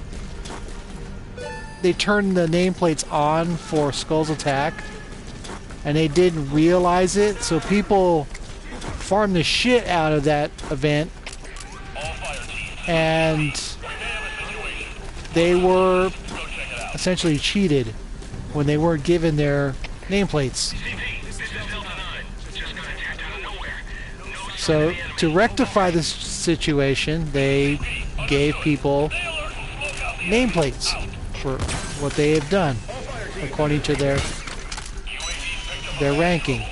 turned the nameplates on for Skull's Attack, and they didn't realize it, so people farmed the shit out of that event, and they were essentially cheated when they weren't given their nameplates. So to rectify this situation, they gave people nameplates for what they have done according to their ranking.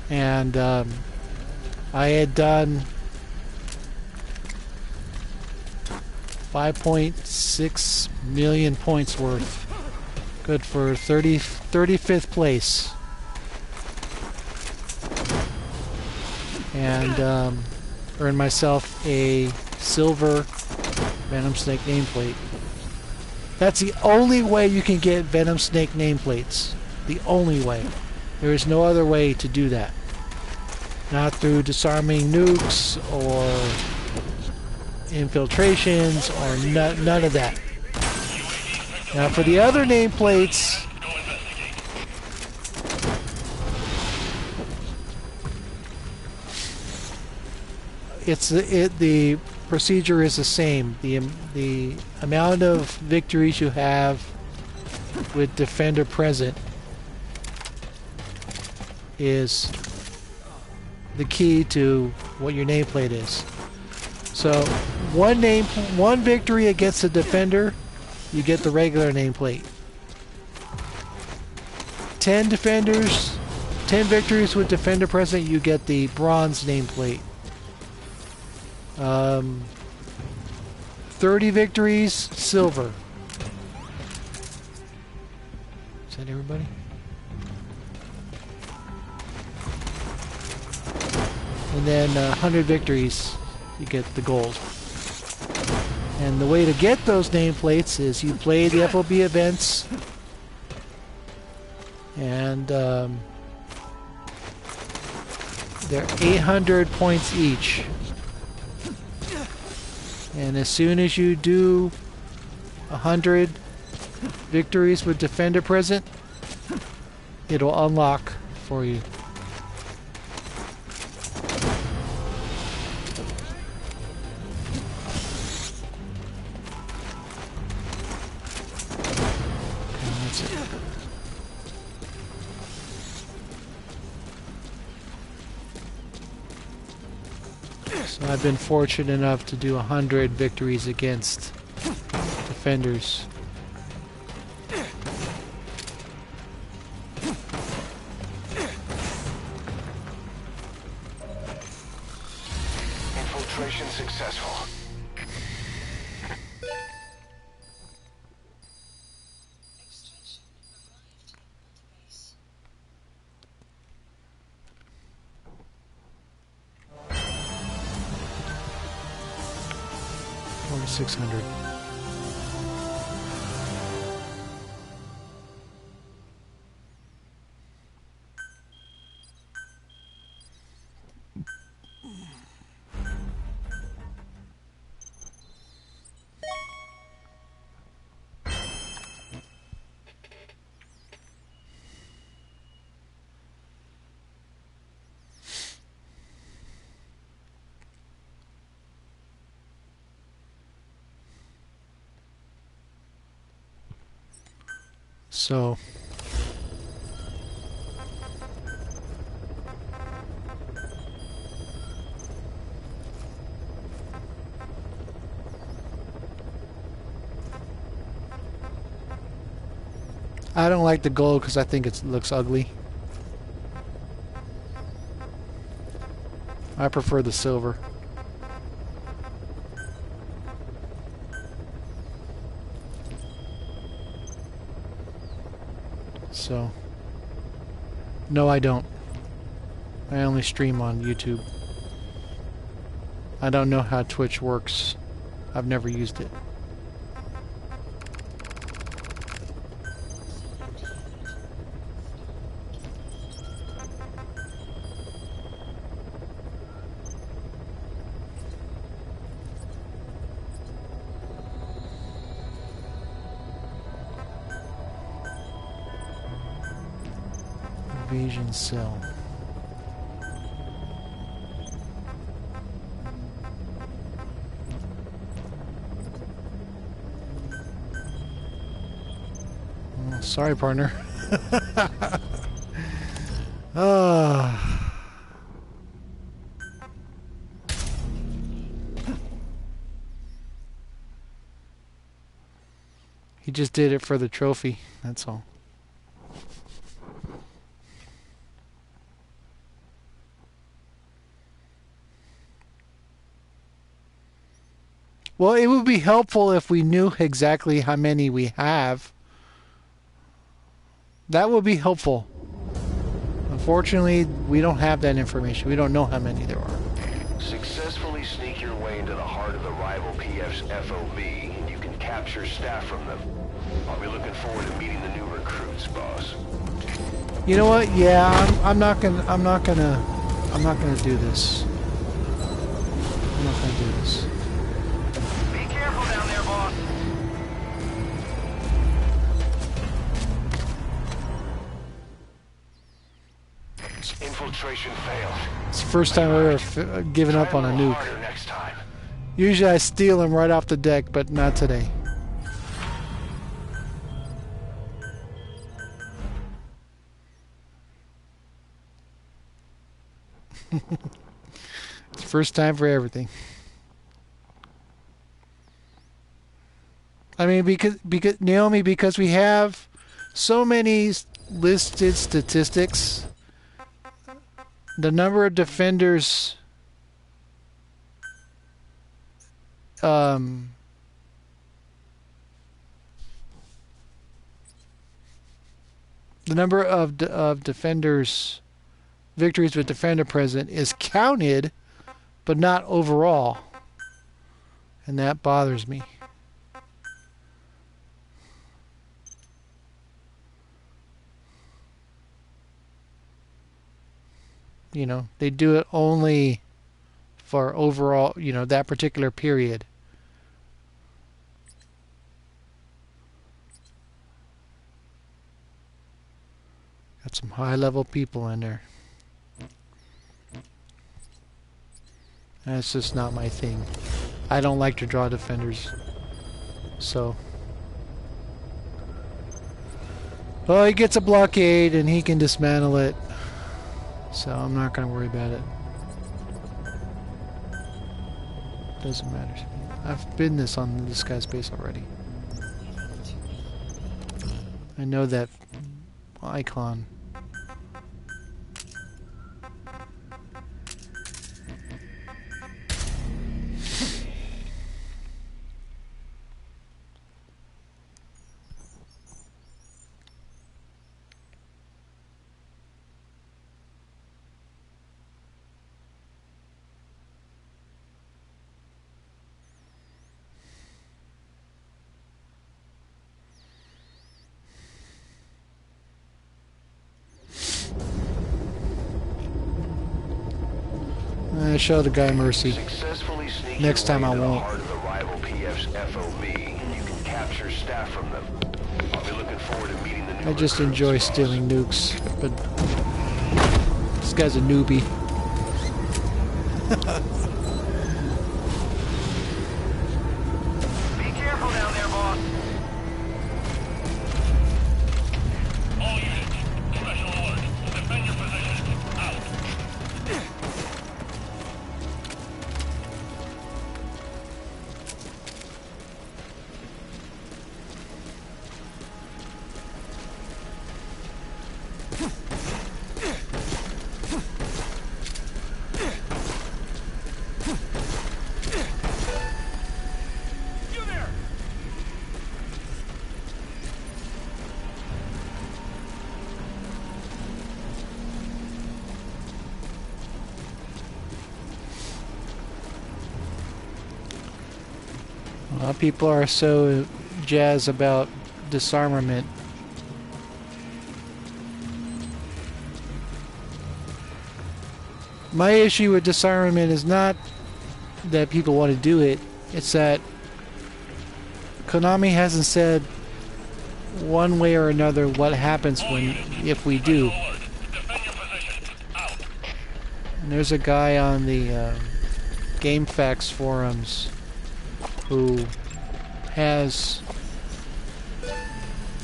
And I had done 5.6 million points worth. Good for 35th place. And earned myself a silver Venom Snake nameplate. That's the only way you can get Venom Snake nameplates. The only way. There is no other way to do that. Not through disarming nukes or infiltrations or none of that. Now for the other nameplates, the procedure is the same. The amount of victories you have with Defender present is the key to what your nameplate is. So one victory against the Defender, you get the regular nameplate. 10 defenders, 10 victories with Defender present, you get the bronze nameplate. 30 victories, silver. Is that everybody? And then 100 victories, you get the gold. And the way to get those nameplates is you play the FOB events, and they're 800 points each. And as soon as you do 100 victories with Defender present, it'll unlock for you. So I've been fortunate enough to do 100 victories against Defenders. Infiltration successful. Or 600. So I don't like the gold because I think it looks ugly. I prefer the silver. So, no, I don't. I only stream on YouTube. I don't know how Twitch works. I've never used it. Invasion cell. Oh, sorry, partner. He just did it for the trophy, that's all. Well, it would be helpful if we knew exactly how many we have. That would be helpful. Unfortunately, we don't have that information. We don't know how many there are. Successfully sneak your way into the heart of the rival PF's FOB, and you can capture staff from them. I'll be looking forward to meeting the new recruits, boss. You know what? Yeah, I'm not gonna do this. I'm not gonna do this. Be careful down there, boss. Infiltration failed. It's the first time I've ever given up on a nuke. Harder next time. Usually I steal them right off the deck, but not today. It's the first time for everything. I mean, because Naomi, because we have so many listed statistics, the number of defenders the number of defenders victories with defender present is counted but not overall, and that bothers me. You know, they do it only for overall, you know, that particular period. Got some high-level people in there. That's just not my thing. I don't like to draw defenders. So. Well, he gets a blockade and he can dismantle it. So I'm not going to worry about it. Doesn't matter to me. I've been on this guy's base already. I know that icon. I show the guy mercy. Next time I won't. I just enjoy stealing nukes, but this guy's a newbie. Be careful down there, boss. All units, special alert. Defend your position. Out. A lot of people are so jazzed about disarmament. My issue with disarmament is not that people want to do it, it's that Konami hasn't said one way or another what happens if we do. And there's a guy on the GameFAQs forums who has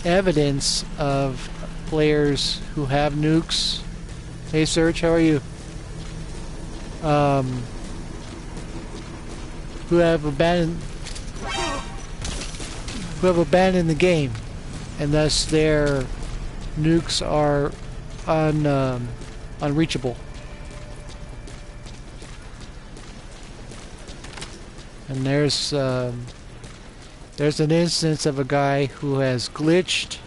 evidence of players who have nukes. Hey Serge, how are you? Who have abandoned the game, and thus their nukes are unreachable. And there's an instance of a guy who has glitched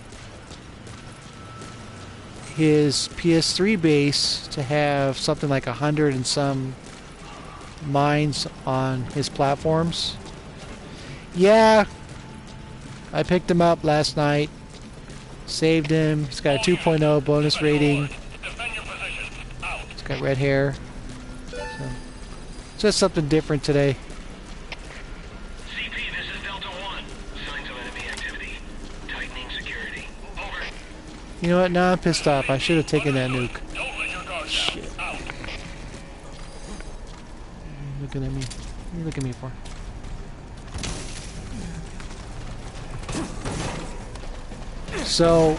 his PS3 base to have something like 100 and some mines on his platforms. Yeah, I picked him up last night, saved him. He's got a 2.0 bonus rating. He's got red hair. So, just something different today. You know what? Now I'm pissed off. I should have taken that nuke. Shit. Looking at me. What are you looking at me for? So,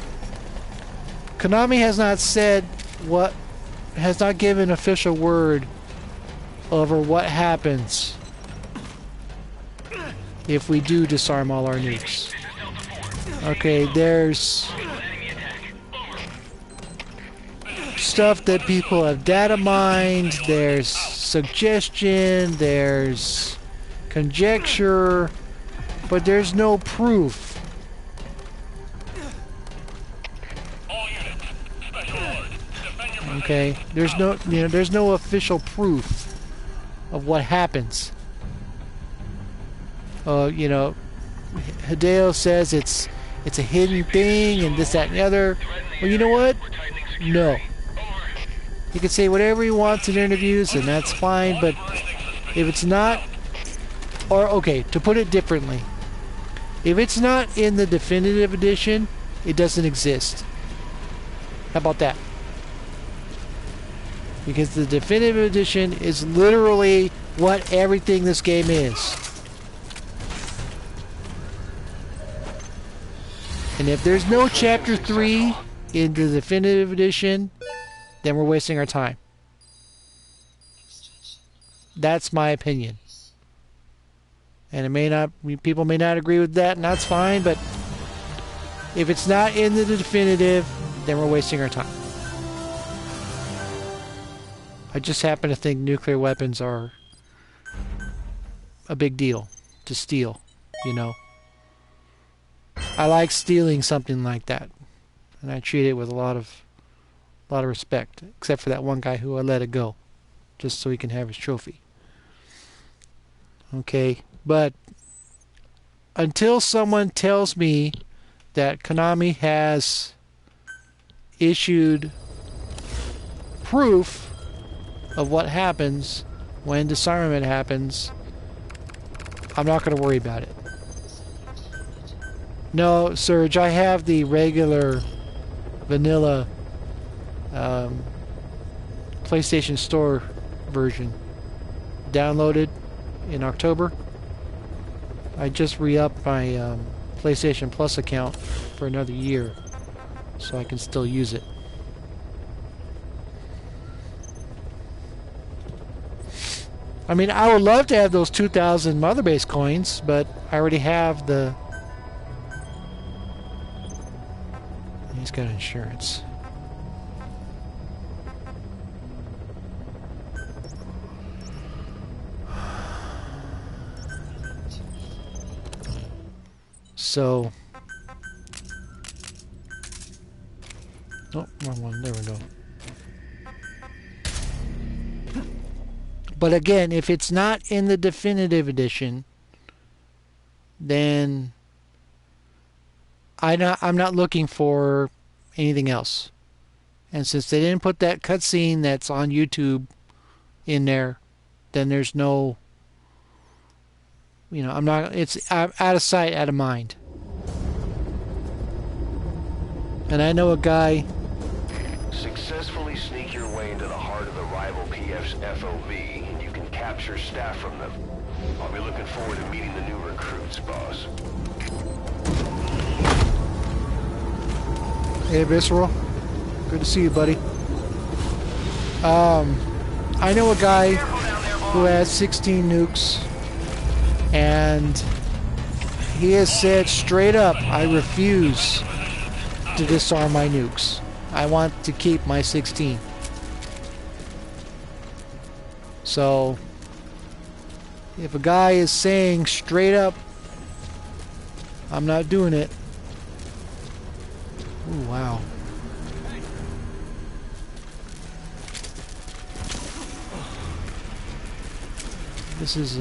Konami has not said has not given official word over what happens if we do disarm all our nukes. Okay, there's stuff that people have data mined, there's suggestion, there's conjecture, but there's no proof. Okay, there's no official proof of what happens. Hideo says it's a hidden thing and this, that, and the other. Well, you know what? No. He can say whatever he wants in interviews, and that's fine, but if it's not, or okay, to put it differently, if it's not in the definitive edition, it doesn't exist. How about that? Because the definitive edition is literally what everything this game is. And if there's no Chapter 3 in the definitive edition, then we're wasting our time. That's my opinion. And people may not agree with that, and that's fine, but if it's not in the definitive, then we're wasting our time. I just happen to think nuclear weapons are a big deal to steal, you know. I like stealing something like that, and I treat it with a lot of respect, except for that one guy who I let it go just so he can have his trophy. Okay, but until someone tells me that Konami has issued proof of what happens when disarmament happens, I'm not going to worry about it. No, Serge, I have the regular vanilla PlayStation Store version downloaded in October. I just re-upped my PlayStation Plus account for another year so I can still use it. I mean, I would love to have those 2,000 Mother Base coins, but I already have the... He's got insurance. So, oh, wrong one. There we go. But again, if it's not in the definitive edition, then I'm not looking for anything else. And since they didn't put that cutscene that's on YouTube in there, then there's no, it's out of sight, out of mind. And I know a guy. Successfully sneak your way into the heart of the rival PF's FOV, and you can capture staff from them. I'll be looking forward to meeting the new recruits, boss. Hey, Visceral. Good to see you, buddy. I know a guy who has 16 nukes, and he has said straight up, I refuse to disarm my nukes. I want to keep my 16. So, if a guy is saying straight up, I'm not doing it. Ooh, wow. This is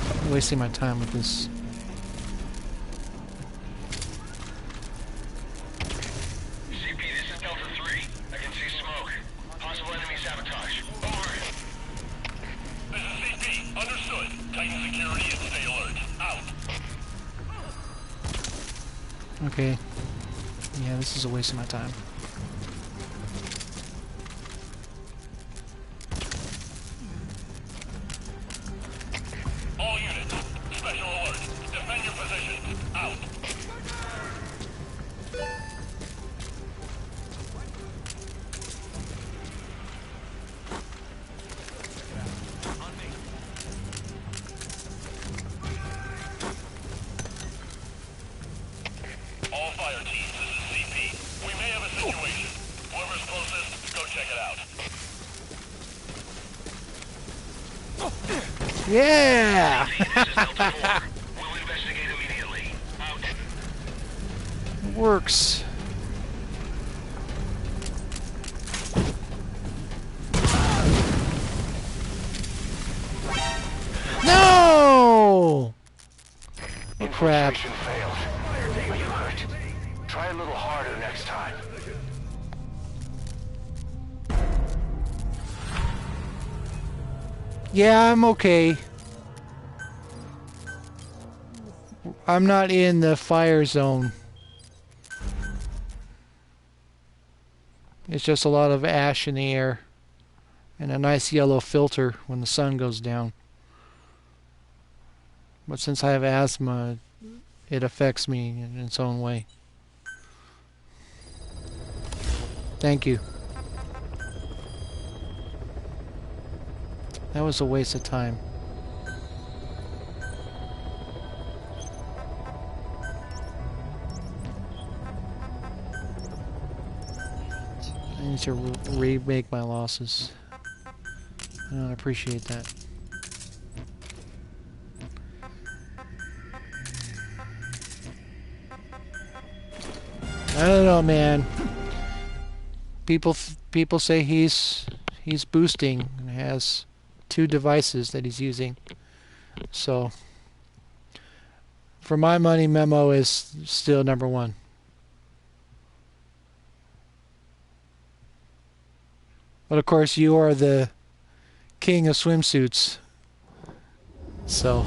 I'm wasting my time with this. CP, this is Delta 3. I can see smoke. Possible enemy sabotage. Over. This is CP. Understood. Tighten security and stay alert. Out. Okay. Yeah, this is a waste of my time. All units, special alert. Defend your position. Out. All fire teams, this is CP. We may have a situation. Whoever's closest, go check it out. Yeah! This is Delta 4. We'll investigate immediately. Out. Works. No! Oh, crap. Infiltration failed. You hurt. Try a little harder next time. Yeah, I'm okay. I'm not in the fire zone. It's just a lot of ash in the air and a nice yellow filter when the sun goes down. But since I have asthma, it affects me in its own way. Thank you. That was a waste of time. I need to remake my losses. I don't appreciate that. I don't know, man. People say he's boosting and has 2 devices that he's using. So, for my money, Memo is still number 1. But of course, you are the king of swimsuits. So,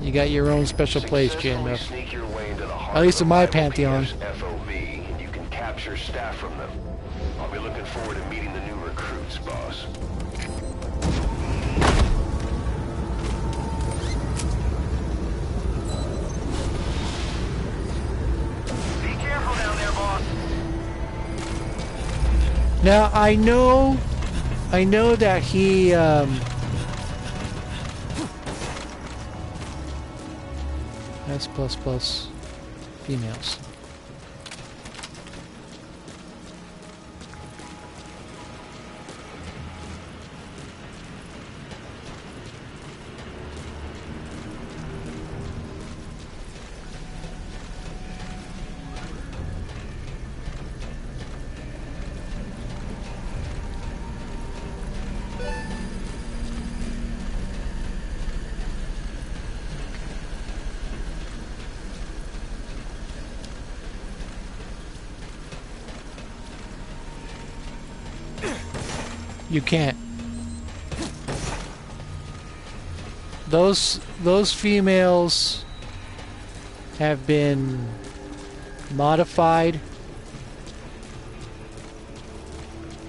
you got your own special place, JMF. Sneak your way into the heart At least of in my rival pantheon. PF's FOV, and you can capture staff from them. I'll be looking forward to meeting the new recruits, boss. Be careful down there, boss. Now I know that he S plus females. You can't. Those females have been modified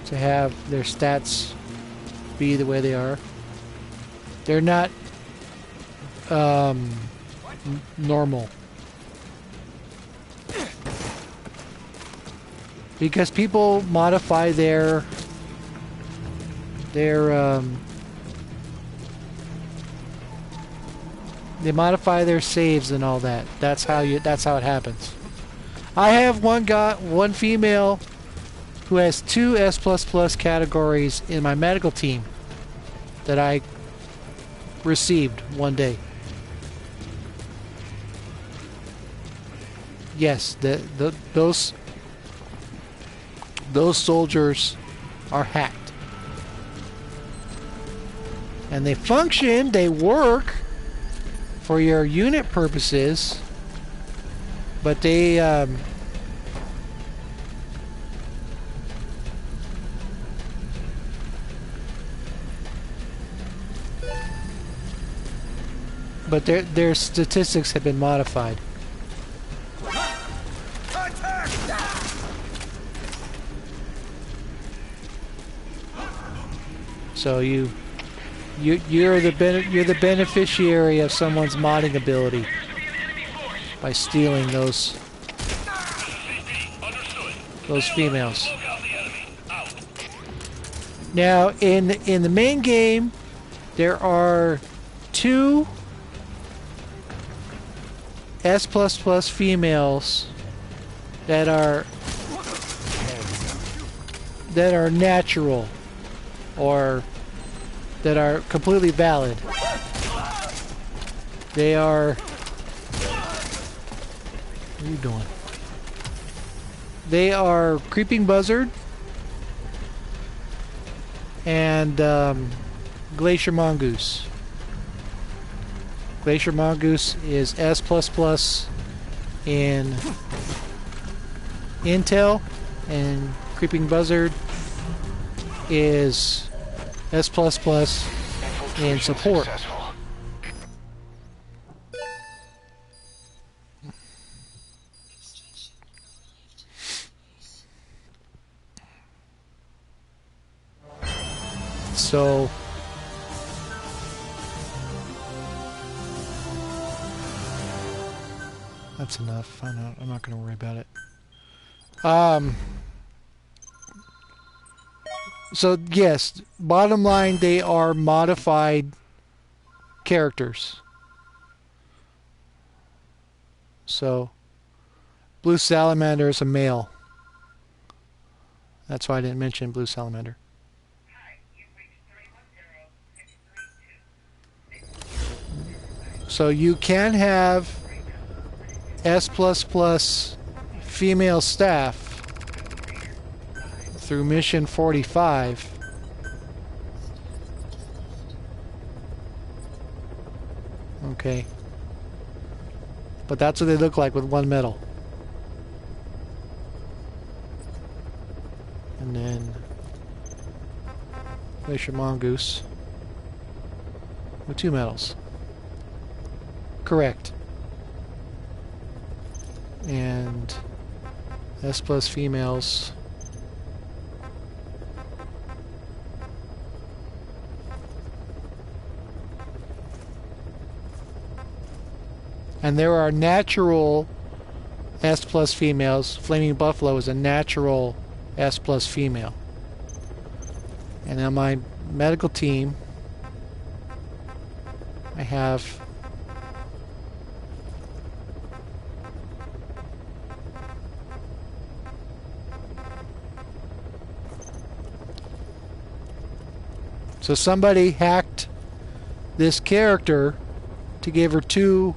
to have their stats be the way they are. They're not normal. Because people modify their they modify their saves and all that. That's how it happens. I have one female who has 2 S++ categories in my medical team that I received one day. Yes, those soldiers are hacked. And they function, they work for your unit purposes, but they but their statistics have been modified. So you're the beneficiary of someone's modding ability by stealing those females. Now in the main game there are 2 S++ females that are natural or that are completely valid. They are... What are you doing? They are Creeping Buzzard and Glacier Mongoose. Glacier Mongoose is S++ in Intel, and Creeping Buzzard is S++ in support. So that's enough. I'm not going to worry about it. So yes, bottom line, they are modified characters. So Blue Salamander is a male. That's why I didn't mention Blue Salamander. So you can have S++ female staff through mission 45. Okay. But that's what they look like with 1 medal. And then Glacier Mongoose with 2 medals. Correct. And S+ females. And there are natural S+ females. Flaming Buffalo is a natural S+ female. And on my medical team, I have so somebody hacked this character to give her two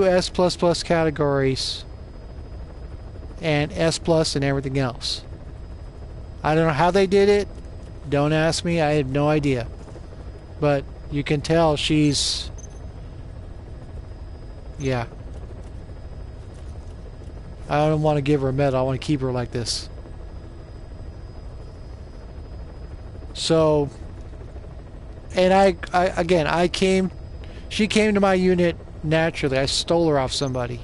S++ categories and S+ and everything else. I don't know how they did it. Don't ask me. I have no idea. But you can tell she's... Yeah. I don't want to give her a medal. I want to keep her like this. So, and she came to my unit naturally. I stole her off somebody.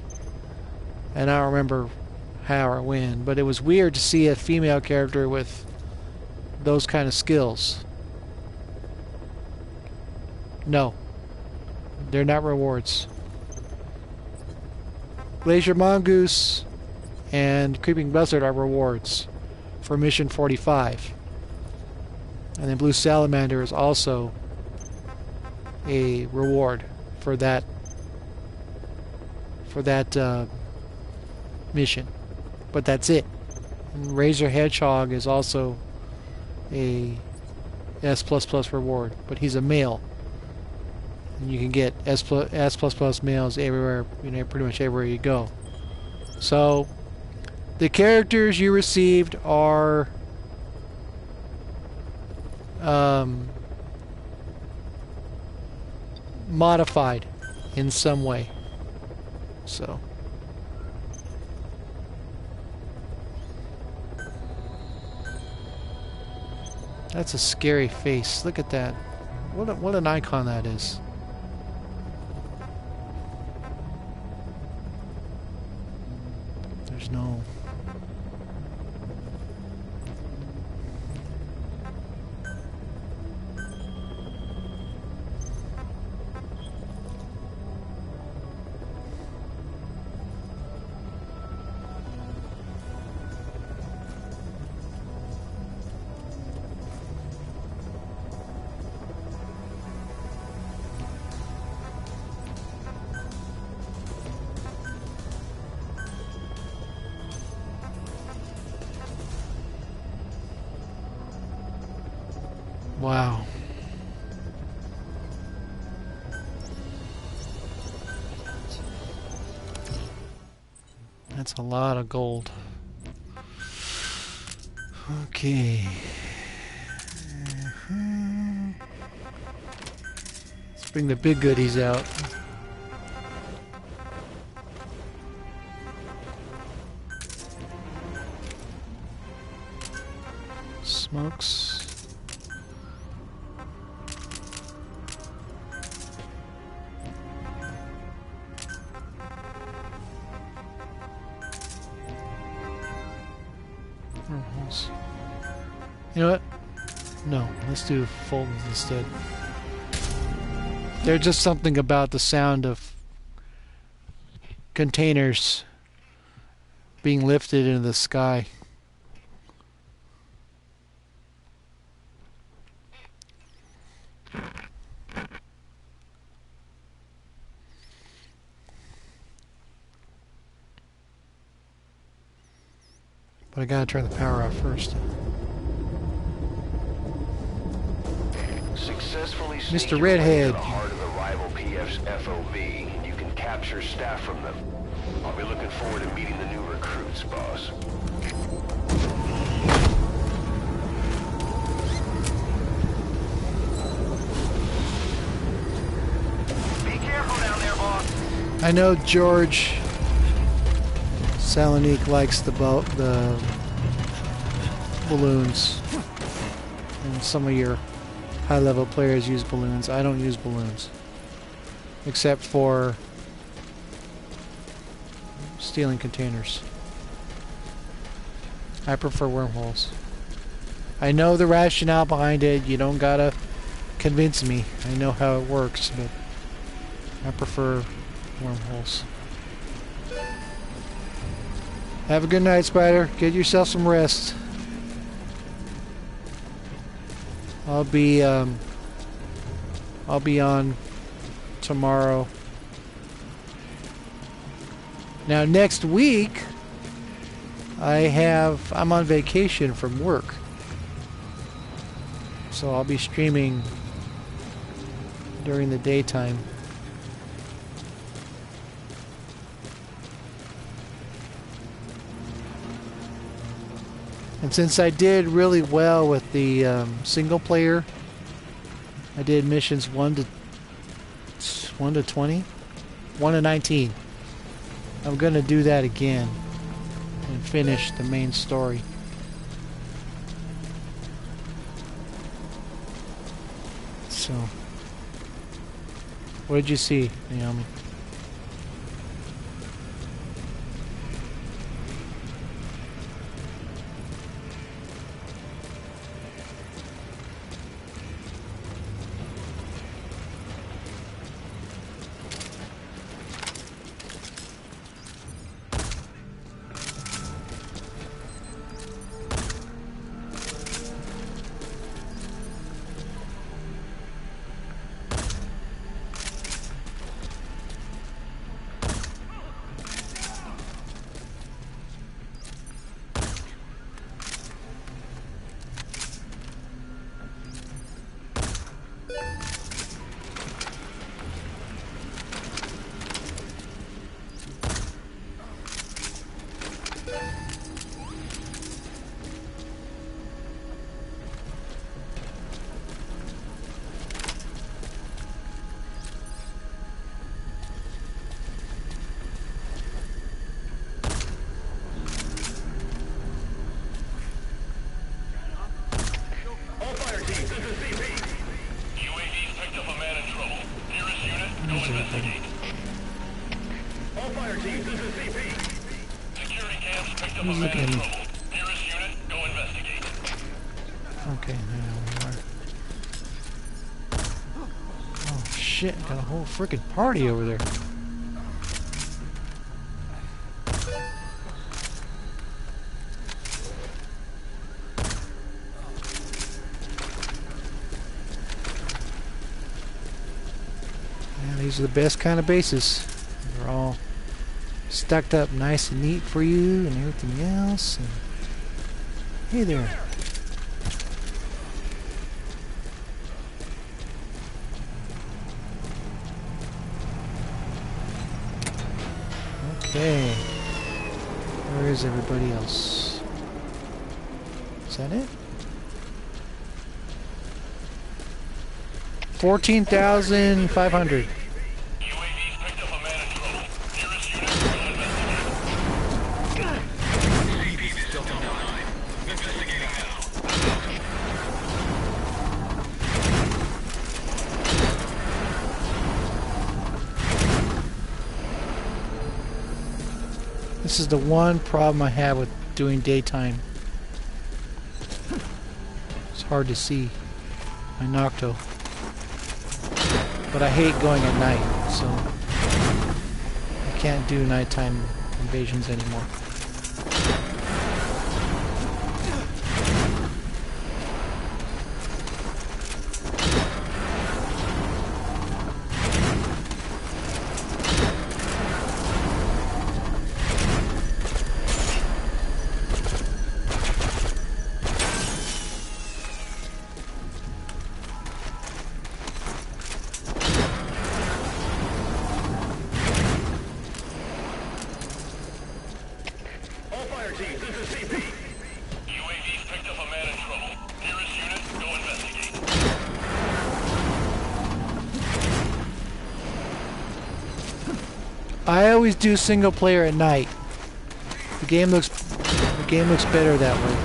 And I don't remember how or when, but it was weird to see a female character with those kind of skills. No. They're not rewards. Glacier Mongoose and Creeping Buzzard are rewards for Mission 45. And then Blue Salamander is also a reward for that mission. But that's it. And Razor Hedgehog is also a S++ reward, but he's a male. And you can get S++ males everywhere, pretty much everywhere you go. So the characters you received are modified in some way. So that's a scary face. Look at that. What an icon that is. There's no... Wow. That's a lot of gold. Okay. Let's bring the big goodies out. Smokes. You know what? No, let's do Fulton's instead. There's just something about the sound of containers being lifted into the sky. But I gotta turn the power off first. Successfully Mr. Redhead. the heart of the rival PF's FOV. You can capture staff from them. I'll be looking forward to meeting the new recruits, boss. Be careful down there, boss. I know George Salonik likes the balloons, and some of your high-level players use balloons. I don't use balloons, except for stealing containers. I prefer wormholes. I know the rationale behind it. You don't gotta convince me. I know how it works, but I prefer wormholes. Have a good night, Spider. Get yourself some rest. I'll be on tomorrow. Now next week I'm on vacation from work. So I'll be streaming during the daytime. And since I did really well with the single player, I did missions 1 to 20, 1 to 19. I'm gonna do that again and finish the main story. So, what did you see, Naomi? Got a whole freaking party over there. Yeah, these are the best kind of bases. They're all stacked up nice and neat for you and everything else. And hey there. Okay, where is everybody else? Is that it? 14,500. UAV's picked up a man in trouble. Nearest unit, go investigate. CP still online. Investigating now. This is the one problem I have with doing daytime. It's hard to see my Nocto. But I hate going at night, so I can't do nighttime invasions anymore. I always do single player at night. The game looks better that way.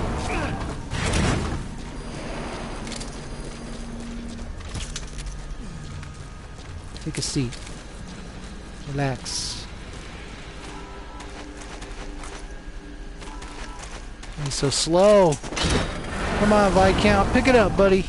Take a seat. Relax. He's so slow. Come on, Viscount, pick it up, buddy.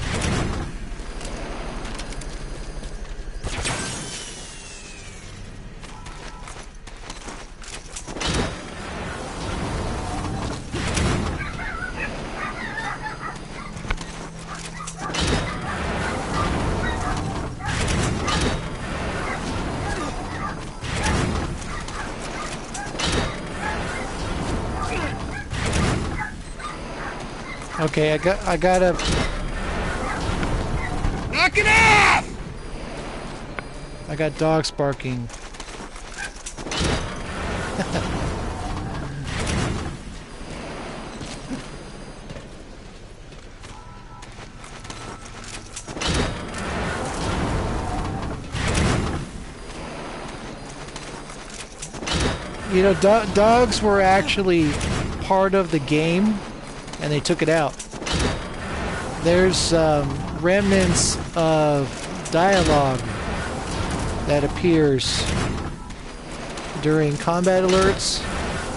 Okay, I gotta knock it off! I got dogs barking. You know, dogs were actually part of the game, and they took it out. There's remnants of dialogue that appears during combat alerts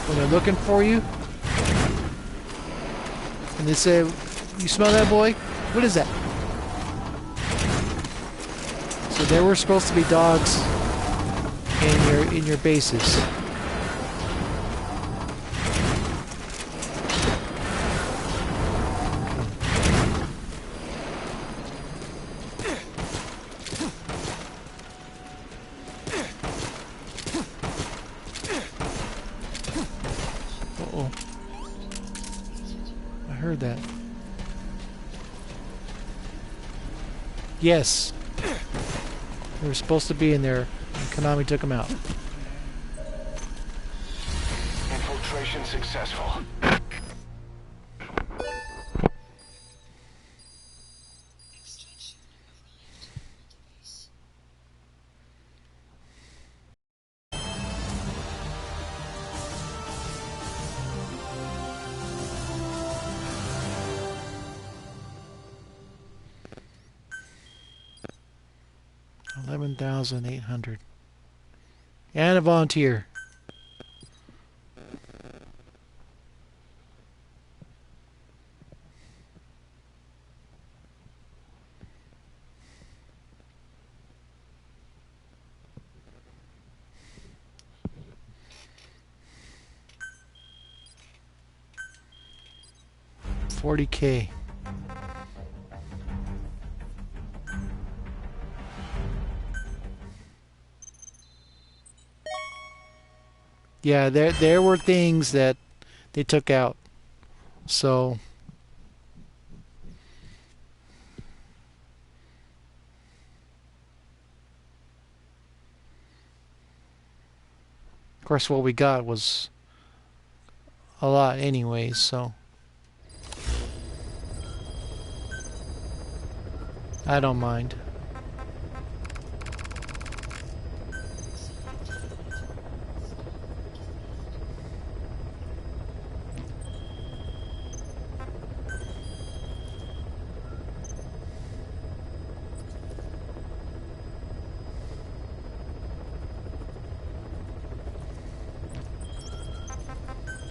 when they're looking for you. And they say, "You smell that, boy? What is that?" So there were supposed to be dogs in your bases. Uh-oh. I heard that. Yes. They were supposed to be in there, and Konami took them out. Infiltration successful. $11,800. And a volunteer. $40K. Yeah, there were things that they took out. So of course what we got was a lot anyways, so I don't mind.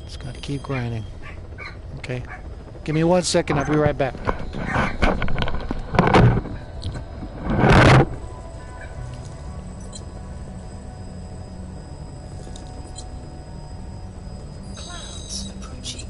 Just gotta keep grinding. Okay. Give me 1 second, I'll be right back. Clouds approaching.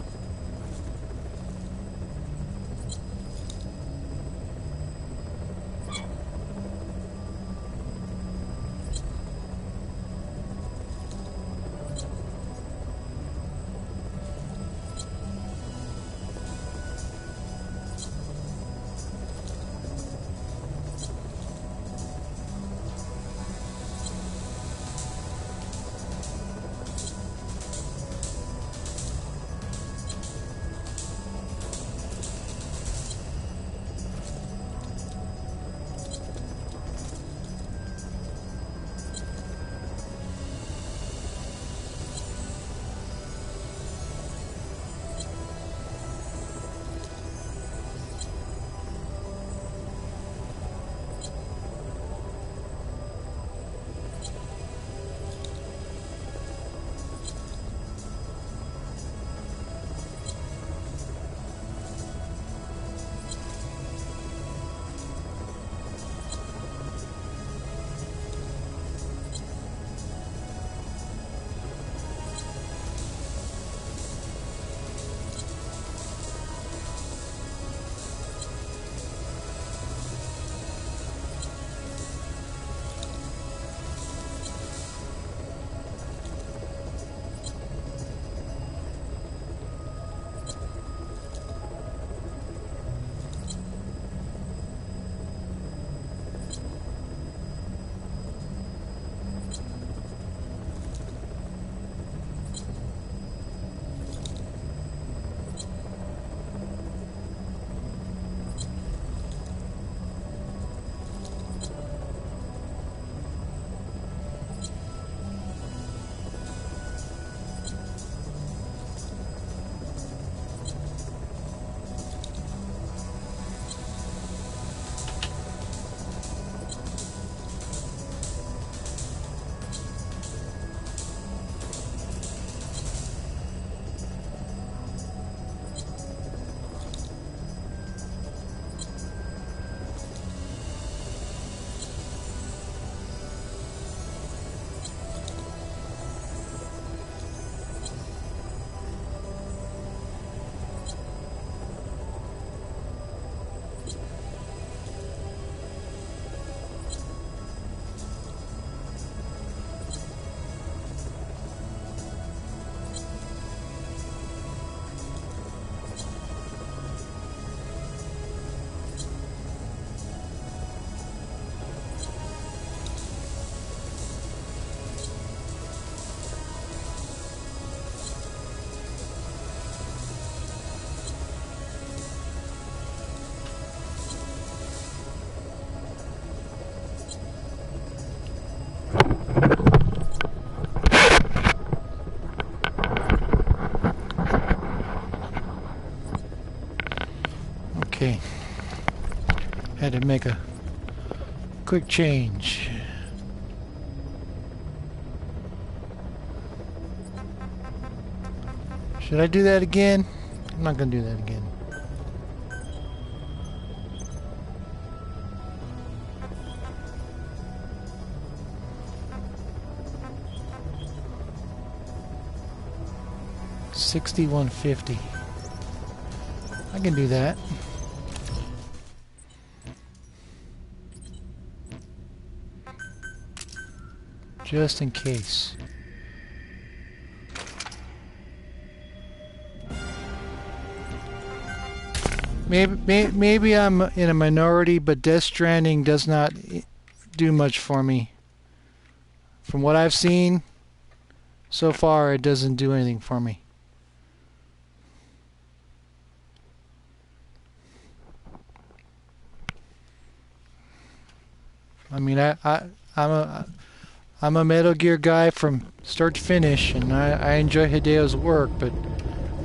Had to make a quick change. Should I do that again? I'm not gonna do that again. $61.50. I can do that. Just in case. Maybe I'm in a minority, but Death Stranding does not do much for me. From what I've seen so far, it doesn't do anything for me. I mean, I'm a Metal Gear guy from start to finish, and I enjoy Hideo's work, but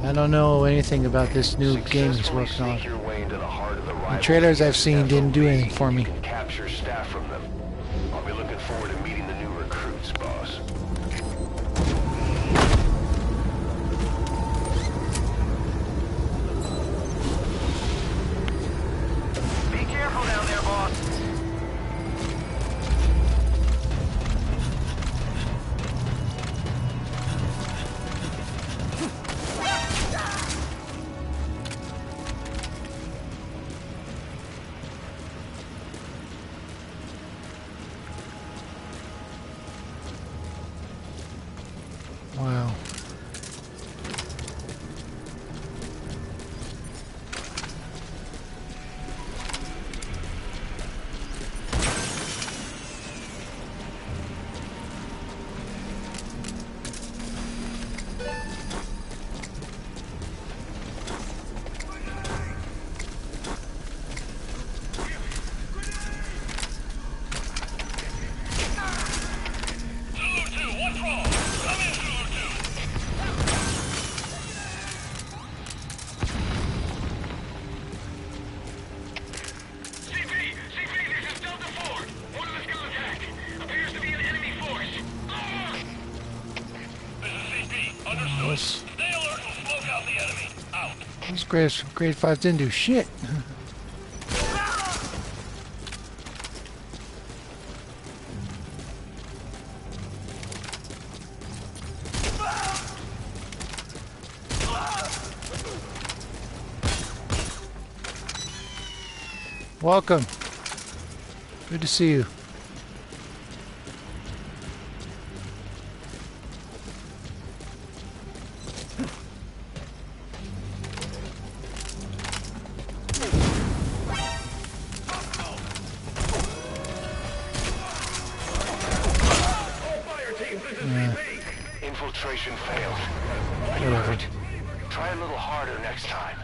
I don't know anything about this new game he's working on. The trailers I've seen didn't do anything for me. Capture staff from them. I'll be looking forward to meeting the new recruits, boss. Be careful down there, boss. Wow. Those grade 5s didn't do shit. Welcome. Good to see you. Infiltration failed. Whatever. Try a little harder next time.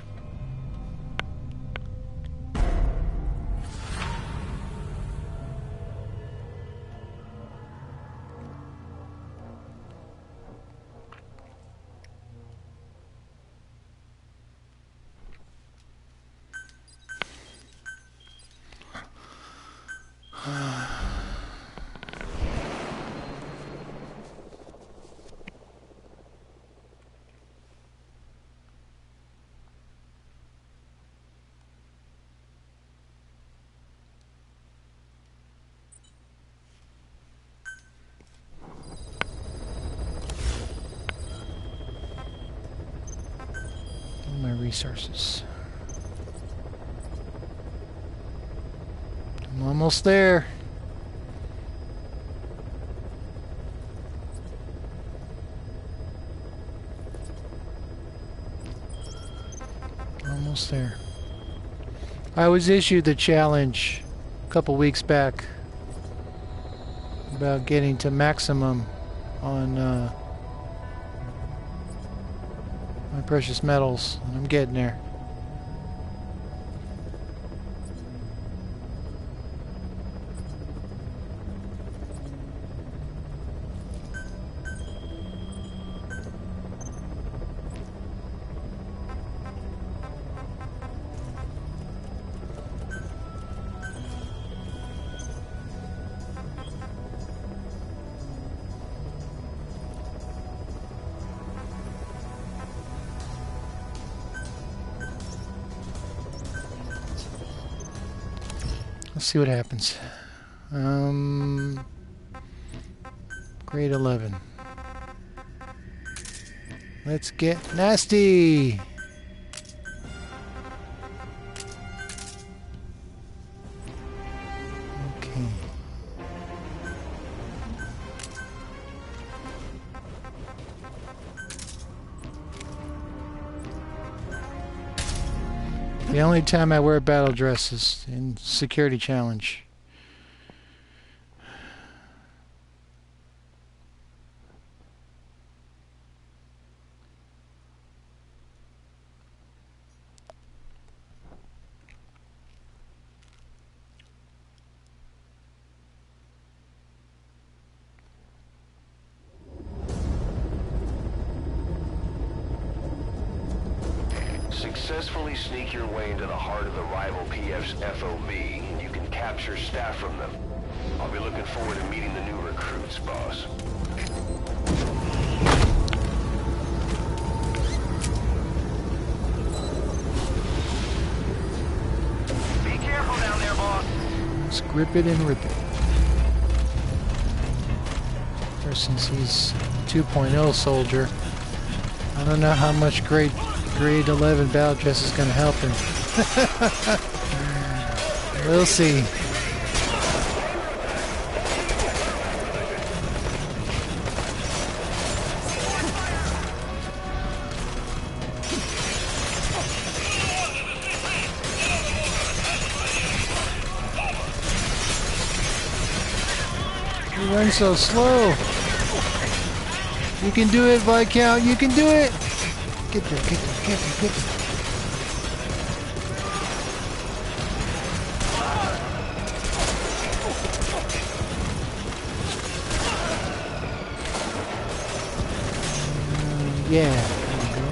My resources. I'm almost there. Almost there. I was issued the challenge a couple weeks back about getting to maximum on my precious metals, and I'm getting there. Let's see what happens. Grade 11. Let's get nasty! Okay. The only time I wear battle dress is in security challenge. Successfully sneak your way into the heart of the rival PF's FOB, and you can capture staff from them. I'll be looking forward to meeting the new recruits, boss. Be careful down there, boss. Let's grip it and rip it. Ever since he's 2.0 soldier, I don't know how much grade 11 battle dress is going to help him. We'll see. You run so slow. You can do it, Viscount. You can do it. Get there, get there, get there, get there. Yeah, there we go.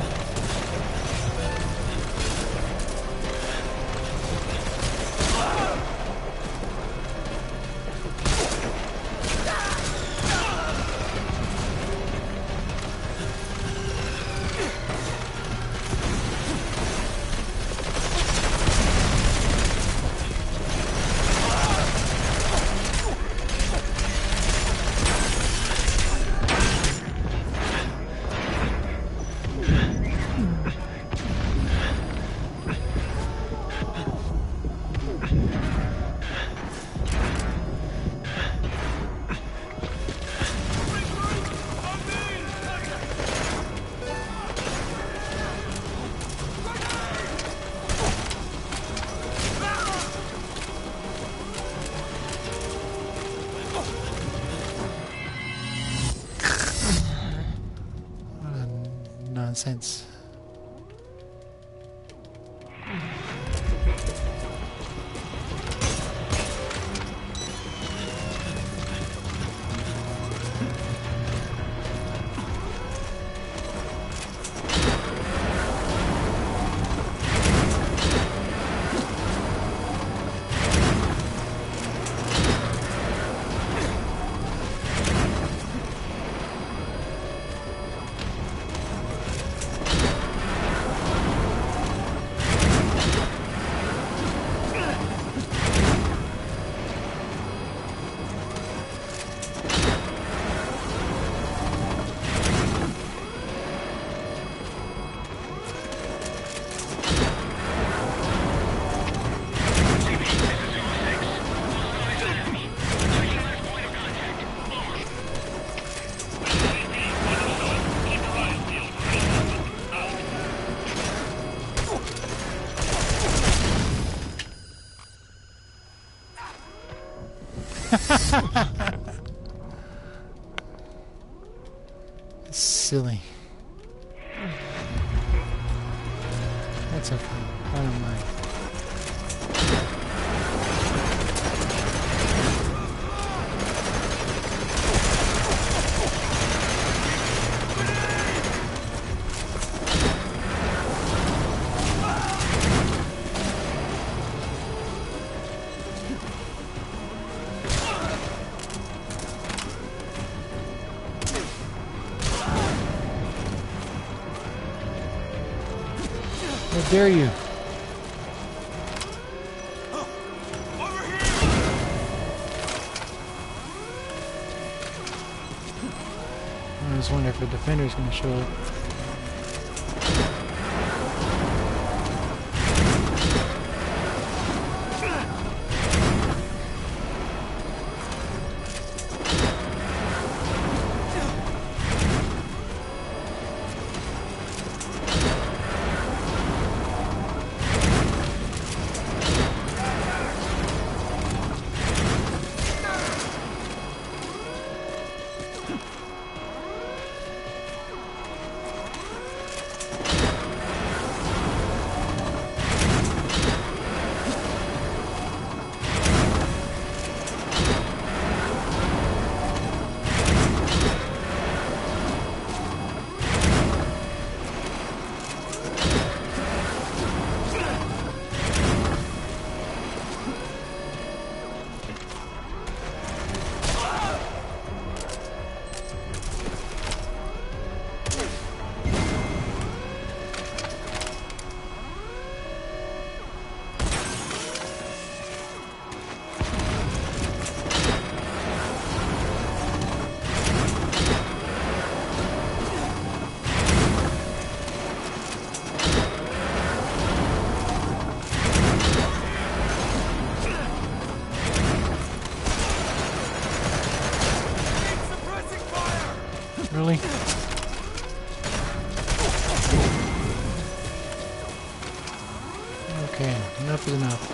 Nonsense. Silly. That's okay. I don't mind. How dare you? Over here! I was wondering if a defender's going to show up. Really? Okay, enough is enough.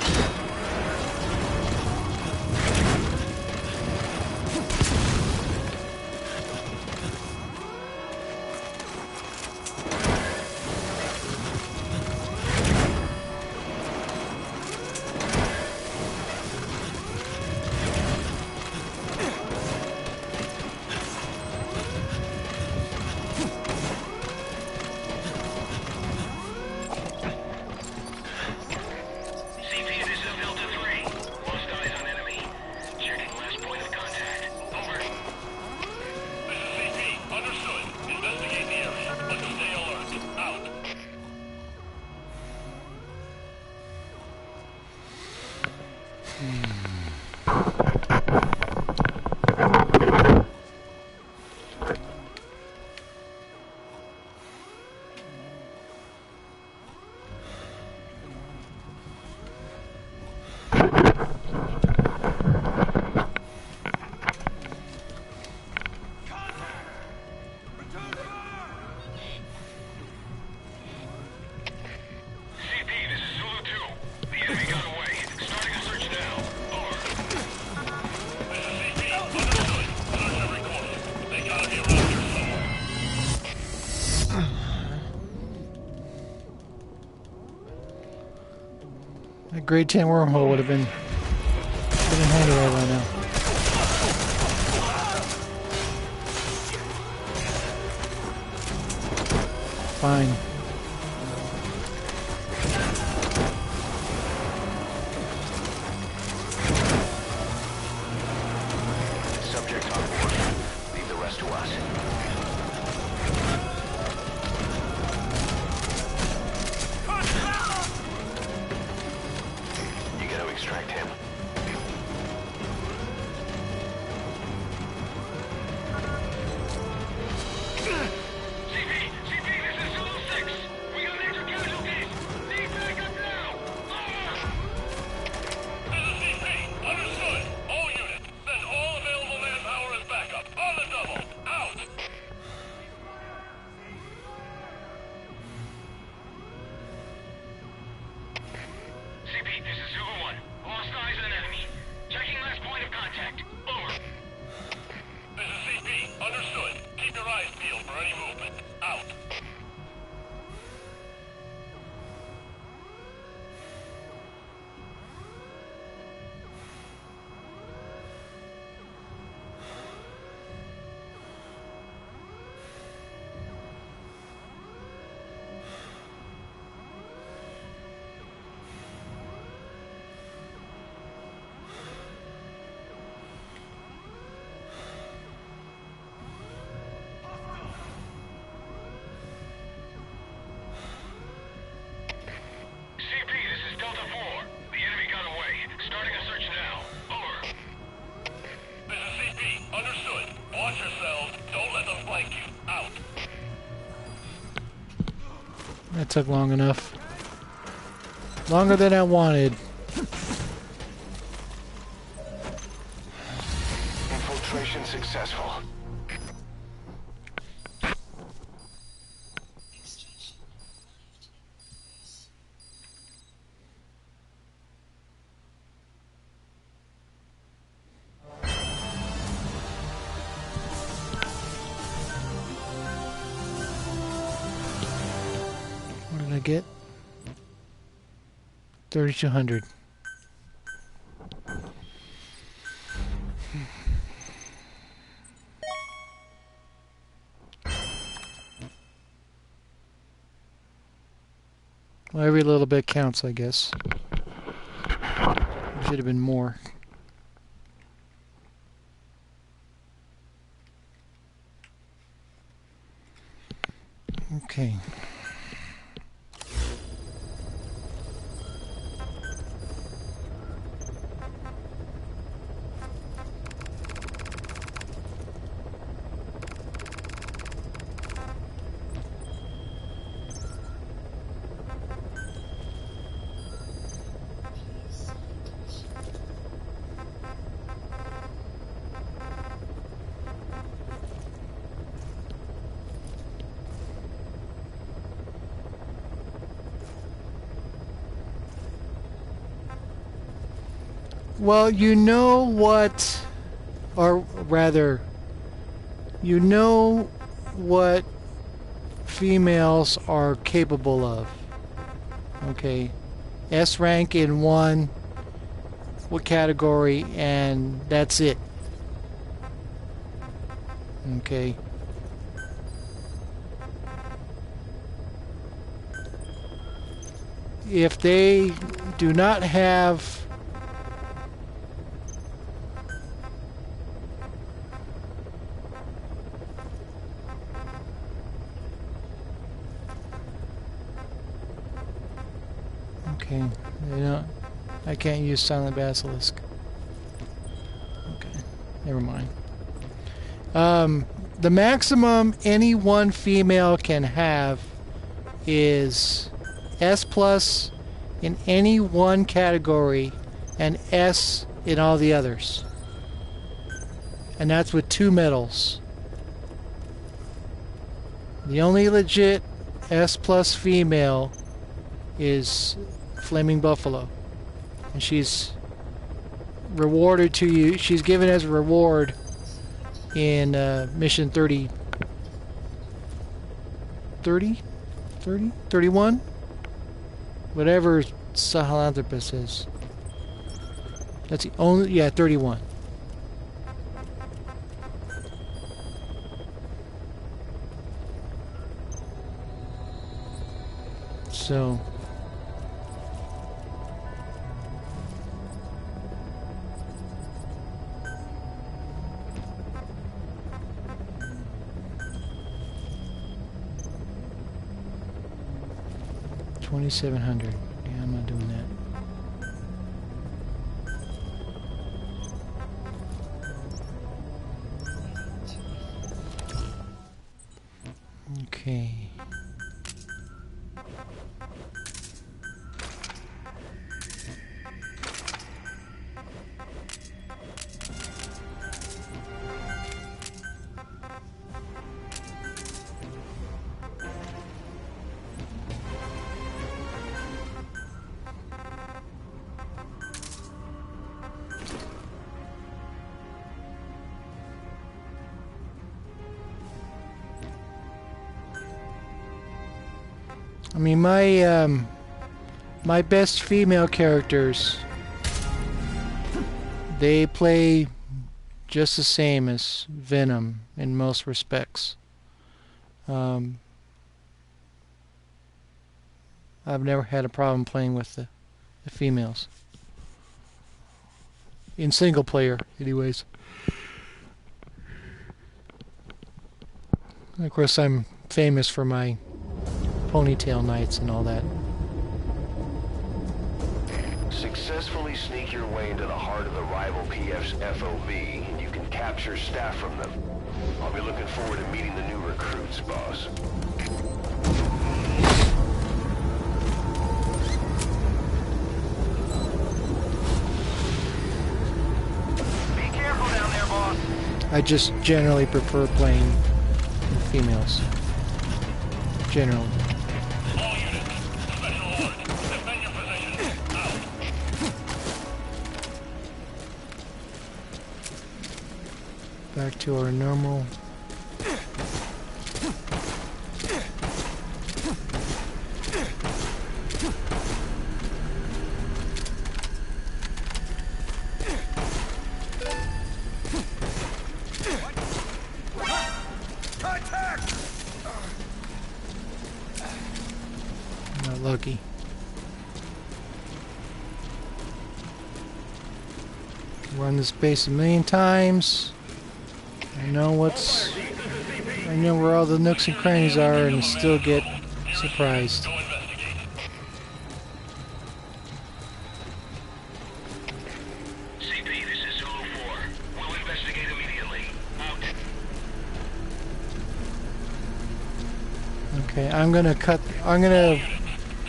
That grade 10 wormhole would have been handy right now. Fine. Subject on board. Leave the rest to us. You got to extract him. That took long enough. Longer than I wanted. Infiltration successful. What did I get? 3,200. Well, every little bit counts, I guess. Should have been more. Okay. Well, you know what, or rather, you know what females are capable of. Okay, S rank in one, what category, and that's it. Okay. If they do not have okay, they don't, I can't use Silent Basilisk. Okay, never mind. The maximum any one female can have is S plus in any one category and S in all the others. And that's with 2 medals. The only legit S plus female is Flaming Buffalo. And she's rewarded to you. She's given as a reward in mission 31? Whatever Sahelanthropus is. That's the only, yeah, 31. So $2,700. Yeah, I'm not doing that. Okay. I mean, my best female characters, they play just the same as Venom in most respects. I've never had a problem playing with the females. In single player, anyways. And of course, I'm famous for my ponytail nights and all that. Successfully sneak your way into the heart of the rival PF's FOB, and you can capture staff from them. I'll be looking forward to meeting the new recruits, boss. I just generally prefer playing with females. Generally. All units, special alert. Defend your position. Out. Back to our normal. Not lucky. Run this base a million times. I know where all the nooks and crannies are and still get surprised. Go investigate. CP, this is Zulu 4. We'll investigate immediately. Out. Okay, I'm gonna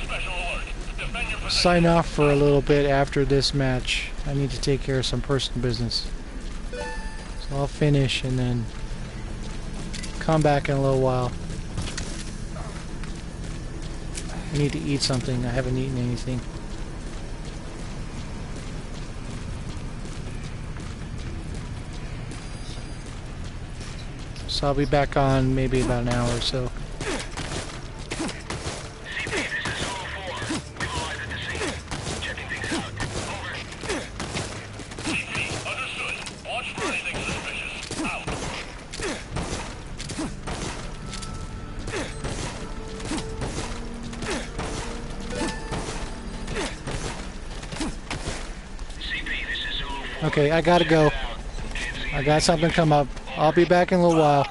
Special alert. Defend your position. sign off for a little bit after this match. I need to take care of some personal business. So I'll finish and then come back in a little while. I need to eat something. I haven't eaten anything. So I'll be back on maybe about an hour or so. CP, this is Zulu 4. We've arrived at the scene. Checking things out. Over. CP, understood. Watch for anything suspicious. Out. CP, this is Zulu 4. Okay, I gotta go. I got something come up. I'll be back in a little while.